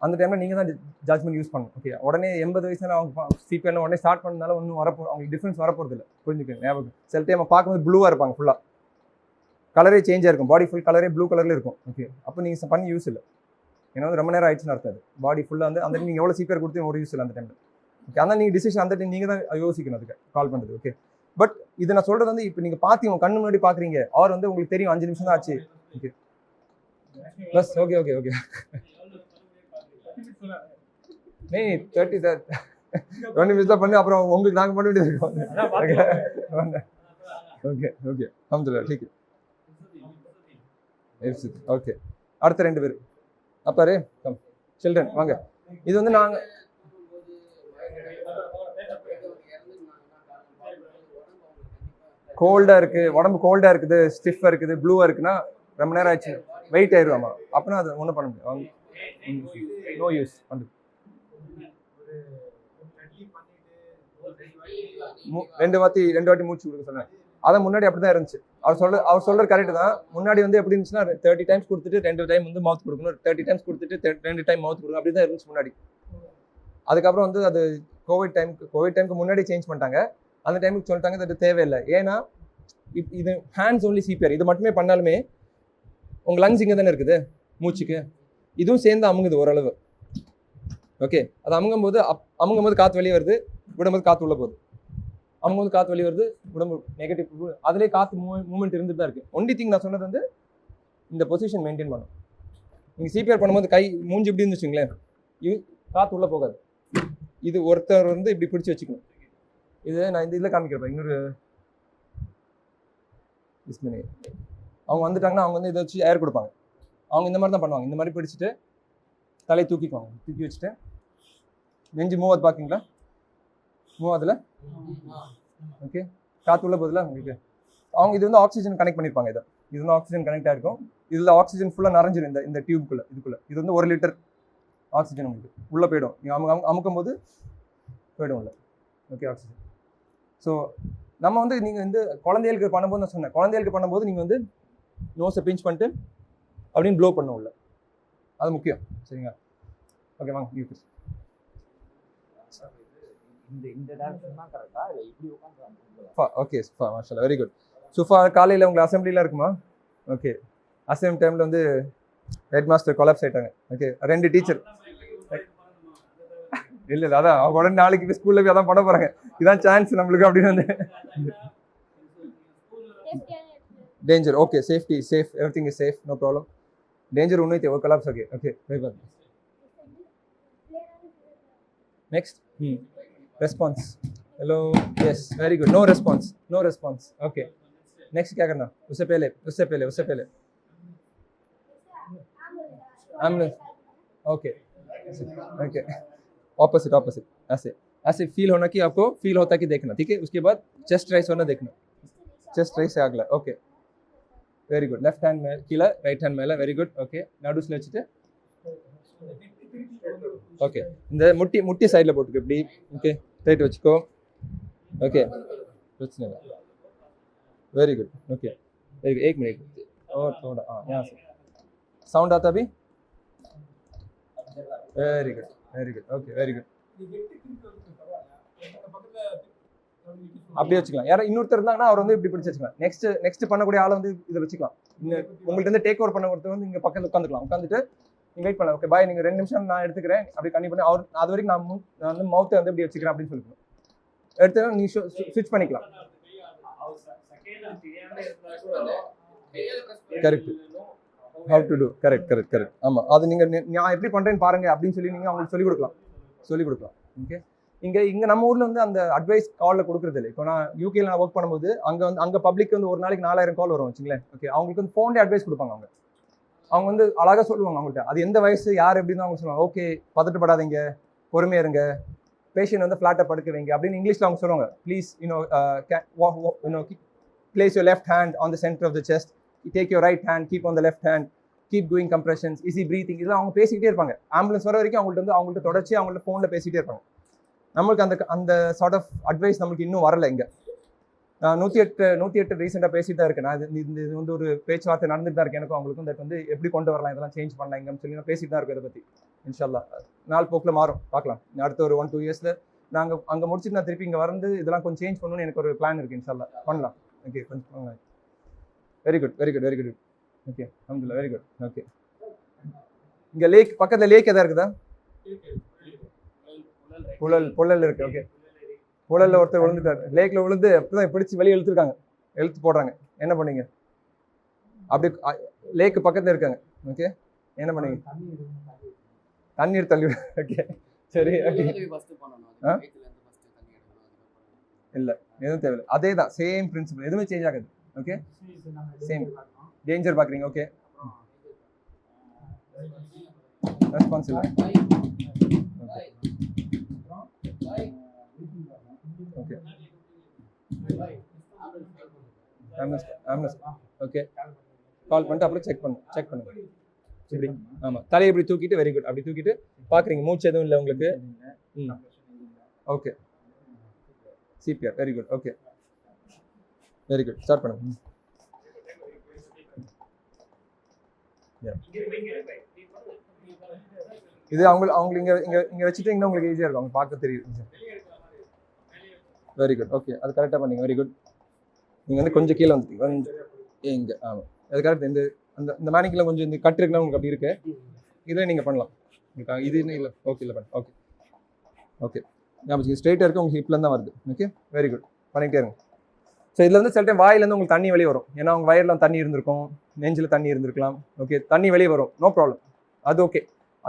அந்த டைமில் நீங்கள் தான் ஜட்மெண்ட் யூஸ் பண்ணணும். ஓகே. உடனே 80 வயசுல அவங்க சிபிஆர் உடனே ஸ்டார்ட் பண்ணனால ஒன்றும் அவங்களுக்கு டிஃப்ரென்ஸ் வரப்போகிறது இல்லை. புரிஞ்சுக்கணும் ஞாபகம். சில டைம் பார்க்கும்போது ப்ளூவாக இருப்பாங்க, ஃபுல்லாக கலரே சேஞ்சாக இருக்கும், பாடி ஃபுல் கலரே ப்ளூ கலரில் இருக்கும். ஓகே. அப்போ நீங்கள் பண்ணி யூஸ் இல்லை, ஏன்னா வந்து ரொம்ப நேரம் ஆயிடுச்சுன்னு அர்த்தம். பாடி ஃபுல்லாக வந்து அந்த நீங்கள் எவ்வளோ சிபிஆர் கொடுத்து ஒரு யூஸ் இல்லை அந்த டைமில். ஓகே. அதனால் நீங்கள் டிசிஷன் அந்த டைம் நீங்கள் தான் யோசிக்கணும் அதுக்கு கால் பண்ணுறது. ஓகே. பட் இது நான் சொல்கிறது வந்து இப்போ நீங்கள் பார்த்தீங்க கண்ணு முன்னாடி பார்க்குறீங்க, அவர் வந்து உங்களுக்கு தெரியும் 5 நிமிஷம் தான் ஆச்சு. ஓகே बस ओके ओके ओके नहीं 30 20 मिनट பண்ணி அப்புறம் உங்களுக்கு நாங்க பண்ண வேண்டியது இருக்கும். ஓகே ஓகே அல்ஹம்துலில்லாஹ் ठीक है ஓகே. அடுத்த 2 பேர் அப்பாரே கம் சில்ட்ரன் வாங்க. இது வந்து நாங்க கோல்டா இருக்கு, உடம்பு கோல்டா இருக்குது, ஸ்டிஃபா இருக்குது, ப்ளூவா இருக்குன்னா ரொம்ப நேரம் ஆயிடுச்சு, வெயிட் ஆயிடுவாமா, அப்படின்னா அது ஒன்றும் பண்ண முடியாது. நோ யூஸ் பண்ணு. 2 வாட்டி மூச்சு கொடுக்க சொன்னேன். அதான் முன்னாடி அப்படி தான் இருந்துச்சு. அவர் சொல்ற கரெக்ட் தான். முன்னாடி வந்து எப்படி இருந்துச்சுன்னா 30 டைம்ஸ் கொடுத்துட்டு 2 டைம் வந்து மவுத் கொடுக்கணும், 30 டைம்ஸ் கொடுத்துட்டு 2 டைம் மவுத் கொடுக்கணும், அப்படி தான் இருந்துச்சு முன்னாடி. அதுக்கப்புறம் வந்து அது கோவிட் டைமுக்கு முன்னாடி சேஞ்ச் பண்ணிட்டாங்க. அந்த டைமுக்கு சொல்லிட்டாங்க அது தேவையில்லை. ஏன்னா இது ஹேண்ட்ஸ் ஒன்லி சிபிஆர், இது மட்டுமே பண்ணாலுமே உங்கள் லங்ஸ் இங்கே தானே இருக்குது, மூச்சுக்கு இதுவும் சேர்ந்து அமுங்குது ஓரளவு. ஓகே. அது அமுங்கும்போது காற்று வெளியே வருது, விடும்போது காற்று உள்ள போகுது. அமுங்கும்போது காற்று வெளியே வருது, உடம்பு நெகட்டிவ், அதுலேயே காற்று மூவ்மெண்ட் இருந்துட்டு தான் இருக்குது. ஒன்லி திங் நான் சொன்னது வந்து இந்த பொசிஷன் மெயின்டைன் பண்ணும். நீங்கள் சிபிஆர் பண்ணும்போது கை மூஞ்சி இப்படி இருந்துச்சுங்களேன், காற்று உள்ளே போகாது. இது ஒருத்தர் வந்து இப்படி பிடிச்சி வச்சுக்கணும். இது நான் இந்த இதில் காமிக்கிறேன். இன்னொரு அவங்க வந்துட்டாங்கன்னா அவங்க வந்து இதை வச்சு ஏர் கொடுப்பாங்க. அவங்க இந்த மாதிரி தான் பண்ணுவாங்க. இந்த மாதிரி பிடிச்சிட்டு தலையை தூக்கி வச்சுட்டு நெஞ்சு மூவ் ஆகுது பார்க்கிங்களா, மூவ் ஆகுதுல. ஓகே. காற்று உள்ள போதில்ல உங்களுக்கு. அவங்க இது வந்து ஆக்சிஜன் கனெக்ட் பண்ணியிருப்பாங்க. இது வந்து ஆக்சிஜன் கனெக்ட் ஆகிருக்கும். இதில் ஆக்சிஜன் ஃபுல்லாக நிறைஞ்சிடும் இந்த டியூப்குள்ளே. இது வந்து 1 லிட்டர் ஆக்சிஜன் உங்களுக்கு உள்ளே போயிடும். நீங்கள் அமுக்கும் போது போயிடும் உள்ள. ஓகே. ஆக்சிஜன். ஸோ நம்ம வந்து நீங்கள் வந்து குழந்தைகளுக்கு பண்ணும்போது நான் சொன்னேன், குழந்தைகளுக்கு பண்ணும்போது நீங்கள் வந்து நோஸை பிஞ்ச் பண்ணிட்டு அப்படின்னு ப்ளோ பண்ண உள்ள, அது முக்கியம். சரிங்களா? ஓகே வாங்க. ஓகே மாஷாஅல்லாஹ், வெரி குட். சுஃபா காலையில் உங்களுக்கு அசம்பிளிலாம் இருக்குமா? ஓகே. அசம்பிளி டைமில் வந்து ஹெட் மாஸ்டர் கொலாப்ஸ் ஆகிட்டாங்க. ஓகே. 2 டீச்சர் இல்லை அதான் அவங்க உடனே நாளைக்கு போய் ஸ்கூலில் போய் அதான் பண்ண போகிறாங்க. இதான் சான்ஸ் நம்மளுக்கு அப்படின்னு வந்து danger okay safety safe everything is safe no problem danger होनी थी वो कोलैप्स हो गया okay very good next response hello yes very good no response okay next क्या करना उससे पहले एम्बुलेंस ओके ओके ऑपोजिट ऐसे फील होना कि आपको फील होता कि देखना ठीक है उसके बाद चेस्ट राइस होना देखना चेस्ट राइस आगला okay very good left hand மேல கீழ ரைட் ஹேண்ட் மேல வெரி குட் ஓகே நடுவுல வச்சிட்டு ஓகே இந்த முட்டி சைடுல போட்டுக்க இப்படி ஓகே ரைட் வச்சுக்கோ ओके பிரச்சனை இல்ல वेरी गुड ओके एक मिनट और थोड़ा हां यहां से साउंड आता अभी very good okay very good அப்படியே வச்சுக்கலாம். யாரும் இன்னொருத்தர் இருந்தாங்கன்னா அவர் வந்து இப்படி பிடிச்சி வச்சுக்கலாம். நெக்ஸ்ட் பண்ணக்கூடிய ஆளை வந்து இதை வச்சுக்கலாம். உங்கள்கிட்ட இருந்து டேக் ஓவர் பண்ண ஒருத்தர் வந்து இங்கே பக்கத்தில் உட்காந்துக்கலாம். உட்காந்துட்டு நீங்கள் வெயிட் பண்ணலாம். ஓகே பாய் நீங்கள் 2 நிமிஷம் நான் எடுத்துக்கிறேன் அப்படி கண்டிப்பாக பண்ணி அவர் அது வரைக்கும் நான் வந்து மவுத்தை வந்து இப்படி வச்சுக்கிறேன் அப்படின்னு சொல்லிக்கணும். எடுத்து நீ ஸ்விட்ச் பண்ணிக்கலாம். Correct how to do correct ஆமாம் அது நீங்கள் நான் எப்படி பண்ணுறேன்னு பாருங்க அப்படின்னு சொல்லி நீங்கள் அவங்களுக்கு சொல்லிக் கொடுக்கலாம். ஓகே இங்கே நம்ம ஊரில் வந்து அந்த அட்வைஸ் காலில் கொடுக்குறது இல்லை. இப்போ நான் யூகேல நான் ஒர்க் பண்ணும்போது அங்கே பப்ளிக் வந்து ஒரு நாளைக்கு 4000 கால் வரும் வச்சுங்களேன். ஓகே, அவங்களுக்கு வந்து ஃபோன்லேயே அட்வைஸ் கொடுப்பாங்க. அவங்க வந்து அழகாக சொல்லுவாங்க அவங்கள்ட்ட. அது எந்த வயசு யார் எப்படின்னு அவங்க சொல்லுவாங்க. ஓகே, பதட்டப்படாதீங்க, பொறுமையாக இருங்க, பேஷண்ட் வந்து ஃப்ளாட்டாக படுக்க வைங்க அப்படின்னு இங்கிலீஷில் அவங்க சொல்லுவாங்க. Please place your left hand on the center of the chest, take your right hand, keep on the left hand, keep doing compressions, easy breathing. இதெல்லாம் அவங்க பேசிக்கிட்டே இருப்பாங்க. ஆம்புலன்ஸ் வர வரைக்கும் அவங்கள்ட்ட தொடர்ச்சி அவங்கள்ட்ட ஃபோனில் பேசிகிட்டே இருப்பாங்க. நம்மளுக்கு அந்த சார்ட் ஆஃப் அட்வைஸ் நம்மளுக்கு இன்னும் வரலை. இங்கே 108 ரீசெண்டாக பேசிட்டு தான் இருக்கேன். நான் இது வந்து ஒரு பேச்சுவார்த்தை நடந்துட்டு தான் இருக்கு எனக்கும் அவங்களுக்கும். தட் வந்து எப்படி கொண்டு வரலாம், இதெல்லாம் சேஞ்ச் பண்ணலாம் இங்கன்னு சொல்லி நான் பேசிட்டு தான் இருக்கேன். இதை பற்றி இன்ஷால்லா நாள் போக்கில் மாறும், பார்க்கலாம். அடுத்த ஒரு 1-2 இயர்ஸில் நாங்கள் அங்கே முடிச்சுட்டு நான் திருப்பி இங்கே வந்து இதெல்லாம் கொஞ்சம் சேஞ்ச் பண்ணணும்னு எனக்கு ஒரு பிளான் இருக்குது. இன்ஷால்லா பண்ணலாம். ஓகே, கொஞ்சம் வெரி குட். ஓகே, அல்ஹம்துலில்லாஹ், வெரி குட். ஓகே, இங்கே லேக் பக்கத்தில் லேக் எதாவது இருக்குதா? புழல் இருக்கு. ஓகே, புழலில் ஒருத்தர் விழுந்துட்டார். லேக்கில் விழுந்து அப்பதான் பிடிச்சி வெளியே இழுத்து போடுறாங்க. என்ன பண்ணீங்க? அப்படி லேக்கு பக்கத்தில் இருக்காங்க. ஓகே, என்ன பண்ணீங்க? தண்ணீர் தள்ளி. ஓகே, சரி. ஓகே, இல்லை எதுவும் தேவையில்லை. அதே தான், சேம் பிரின்சிபல், எதுவுமே சேஞ்ச் ஆகாது. Okay, same. டேஞ்சர் பார்க்குறீங்க. ஓகே, ரெஸ்பான்ஸ் இல்லை. ஓகே, ஓகே, கால் பண்ணிட்டு அப்புறம் செக் பண்ணுங்க. இப்படி ஆமாம், தலையை இப்படி தூக்கிட்டு, வெரி குட். அப்படி தூக்கிட்டு பார்க்குறீங்க, மூச்சு எதுவும் இல்லை உங்களுக்கு. Okay, CPR, very good. Okay, very good. Start பண்ணுங்க. இது அவங்க இங்கே வச்சுட்டீங்கன்னா உங்களுக்கு ஈஸியாக இருக்கும், அவங்க பார்க்க தெரியும். Very good. ஓகே, அது கரெக்டாக பண்ணீங்க. Very good. நீங்கள் வந்து கொஞ்சம் கீழே வந்துட்டீங்க, கொஞ்சம் இங்கே. ஆமாம், அது கரெக்ட். இந்த மேனிக்கில் கொஞ்சம் இந்த கட்டு இருக்குன்னா உங்களுக்கு அப்படி இருக்கு. இதில் நீங்கள் பண்ணலாம். இது இன்னும் இல்லை. ஓகே, இல்லை பண்ண. ஓகே, ஞாபகம் ஸ்ட்ரெயிட்டாக இருக்குது, உங்களுக்கு ஹிப்லேருந்து தான் வருது. Okay, very good. பண்ணிகிட்டே இருங்க. ஸோ இதில் வந்து சில டைம் வாயிலேருந்து உங்களுக்கு தண்ணி வெளியே வரும். ஏன்னா அவங்க வயரில் தண்ணி இருந்திருக்கும், நெஞ்சில் தண்ணி இருந்திருக்கலாம். ஓகே, தண்ணி வெளியே வரும், நோ ப்ராப்ளம். அது ஓகே,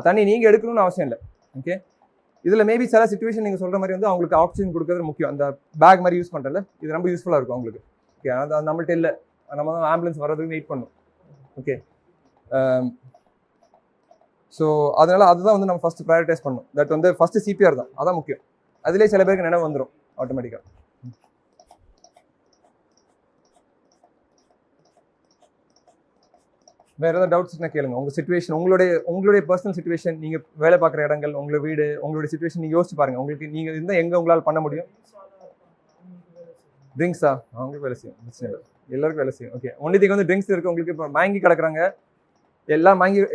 தண்ணி நீங்கள் எடுக்கணும்னு அவசியம் இல்லை. ஓகே, இதில் மேபி சில சிச்சுவேஷன் நீங்கள் சொல்கிற மாதிரி வந்து அவங்களுக்கு ஆக்சிஜன் கொடுக்கறது முக்கியம். அந்த பேக் மாதிரி யூஸ் பண்ணுறதுல இது ரொம்ப யூஸ்ஃபுல்லாக இருக்கும் அவங்களுக்கு. ஓகே, அது நம்மள்ட்ட இல்லை, நம்ம ஆம்புலன்ஸ் வர்றதுக்கு வெயிட் பண்ணணும். ஓகே, ஸோ அதனால் அதுதான் வந்து நம்ம ஃபஸ்ட்டு ப்ரையாரிட்டைஸ் பண்ணணும். தட் வந்து ஃபஸ்ட்டு சிபிஆர் தான், அதான் முக்கியம். அதிலே சில பேருக்கு நினைவு வந்துடும் ஆட்டோமேட்டிக்காக. வேறு ஏதாவது டவுட்ஸ்னா கேளுங்க. உங்கள் சிச்சுவேஷன், உங்களுடைய பர்சனல் சிச்சுவேஷன், நீங்கள் வேலை பார்க்குற இடங்கள், உங்களோட வீடு, உங்களுடைய சிச்சுவேஷன் நீங்கள் யோசிச்சு பாருங்கள். உங்களுக்கு நீங்கள் இருந்தால் எங்கே உங்களால் பண்ண முடியும்? ட்ரிங்க்ஸா? அவங்களுக்கு வேலை செய்யும், பிரச்சனை இல்லை, எல்லாருக்கும் வேலை செய்யும். ஓகே, ஒன்லி திங் வந்து ட்ரிங்க்ஸ் இருக்குது. உங்களுக்கு இப்போ வாங்கி கிடக்குறாங்க,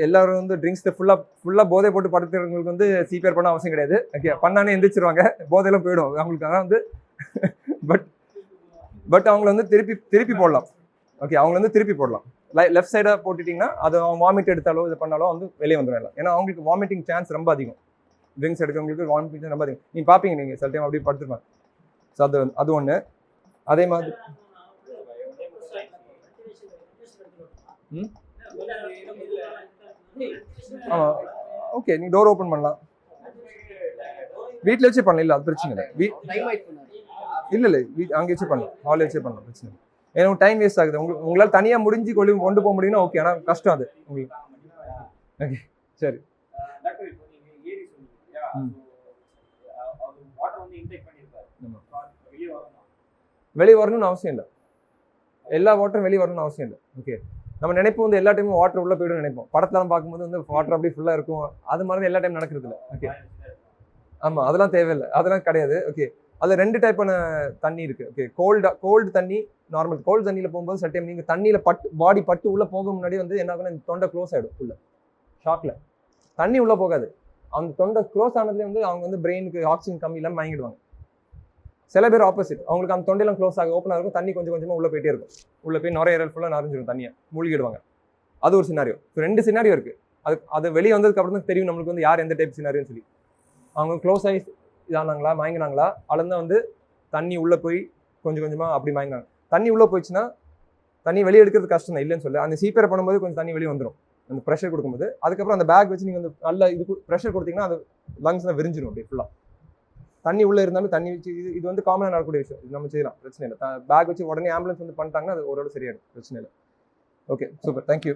எல்லாரும் வந்து ட்ரிங்க்ஸ் ஃபுல்லாக போதை போட்டு படுத்துறவங்களுக்கு வந்து சிபிஆர் பண்ண அவசியம் கிடையாது. ஓகே, பண்ணானே எந்திரிச்சிருவாங்க, போதையெல்லாம் போயிடும் அவங்களுக்கு. ஆனால் வந்து பட் அவங்கள வந்து திருப்பி போடலாம். ஓகே, அவங்கள வந்து திருப்பி போடலாம். லெஃப்ட் சைடாக போட்டுட்டிங்கன்னா அது அவங்க வாமிட் எடுத்தாலோ இது பண்ணாலும் வந்து வெளியே வந்துடும். ஏன்னா அவங்களுக்கு வாமிட்டிங் சான்ஸ் ரொம்ப அதிகம். ட்ரிங்க்ஸ் எடுக்கிறவங்களுக்கு வாமிட்டிங் சான்ஸ் ரொம்ப அதிகம். நீங்கள் பார்ப்பீங்க, நீங்கள் சில டைம் அப்படி படுத்துருப்பாங்க. ஸோ அது ஒன்று. அதே மாதிரி ஆமாம், ஓகே, நீ டோர் ஓப்பன் பண்ணலாம், வீட்டில் வச்சே பண்ணலாம். இல்லை, அது பிரச்சனை இல்லை. இல்லை அங்கே வச்சே பண்ணலாம், ஹாலில் வச்சே பண்ணலாம், பிரச்சனை இல்லை. ஏன்னா டைம் வேஸ்ட் ஆகுது. உங்களால் தனியாக முடிஞ்சு கொண்டு போக முடியும்னா ஓகே, ஆனால் கஷ்டம் அது உங்களுக்கு. ஓகே, சரி. வெளியே வரணும்னு அவசியம் இல்லை, எல்லா வாட்டரும் வெளியே வரணும்னு அவசியம் இல்லை. ஓகே, நம்ம நினைப்போம் வந்து எல்லா டைமும் வாட்டர் உள்ள போய்டும் நினைப்போம். படத்தெல்லாம் பார்க்கும்போது வந்து வாட்டர் அப்படியே ஃபுல்லாக இருக்கும், அது மாதிரி எல்லா டைம் நடக்கிறது இல்லை. ஓகே, ஆமாம், அதெல்லாம் தேவையில்லை, அதெல்லாம் கிடையாது. ஓகே, அதில் 2 டைப்பான தண்ணி இருக்குது. ஓகே, கோல்டு தண்ணி, நார்மல். கோல்டு தண்ணியில் போகும்போது சில டைம் நீங்கள் தண்ணியில் பாடி பட்டு உள்ளே போக முன்னாடி வந்து என்ன ஆகுனா தொண்டை க்ளோஸ் ஆகிடும். உள்ள ஷாக்கில் தண்ணி உள்ளே போகாது. அந்த தொண்டை க்ளோஸ் ஆனதுலேயே வந்து அவங்க வந்து பிரெயினுக்கு ஆக்சிஜன் கம்மி இல்லாமல் மயங்கிடுவாங்க. சில பேர் ஆப்போசிட், அவங்களுக்கு அந்த தொண்டையெல்லாம் க்ளோஸ் ஆக ஓப்பனாக இருக்கும், தண்ணி கொஞ்சம் கொஞ்சமாக உள்ளே போயிட்டே இருக்கும். உள்ளே போய் நுரையீரல் ஃபுல்லாக நிறைஞ்சிடும், தண்ணியை மூழ்கிடுவாங்க. அது ஒரு சினாரியோ. ஸோ 2 சினாரியோ இருக்குது. அது வெளியே வந்ததுக்கு அப்புறம் தான் தெரியும் நம்மளுக்கு வந்து யார் எந்த டைப் சினாரியோன்னு சொல்லி. அவங்க க்ளோஸ் ஆகி இதானாங்களா, மயங்கினாங்களா, அளந்தான் வந்து தண்ணி உள்ளே போய் கொஞ்சம் கொஞ்சமாக அப்படி மயங்கினாங்க. தண்ணி உள்ளே போயிடுச்சுன்னா தண்ணி வெளியே எடுக்கிறது கஷ்டம் தான், இல்லைன்னு சொல்லி. அந்த சிபிஆர் பண்ணும்போது கொஞ்சம் தண்ணி வெளியே வந்துடும், அந்த ப்ரெஷர் கொடுக்கும்போது. அதுக்கப்புறம் அந்த பேக் வச்சு நீங்கள் வந்து நல்ல இது ப்ரெஷர் கொடுத்தீங்கன்னா அது லங்ஸ் தான் விரிஞ்சிடும் அப்படியே ஃபுல்லாக. தண்ணி உள்ளே இருந்தாலும் தண்ணி வச்சு இது வந்து காமனாக நடக்கக்கூடிய விஷயம். இது நம்ம செய்யலாம், பிரச்சனை இல்லை. பேக் வச்சு உடனே ஆம்புலன்ஸ் வந்து பண்ணிட்டாங்கன்னா அது ஓரளவு சரியாயிடும், பிரச்சனை இல்லை. Okay, super, thank you.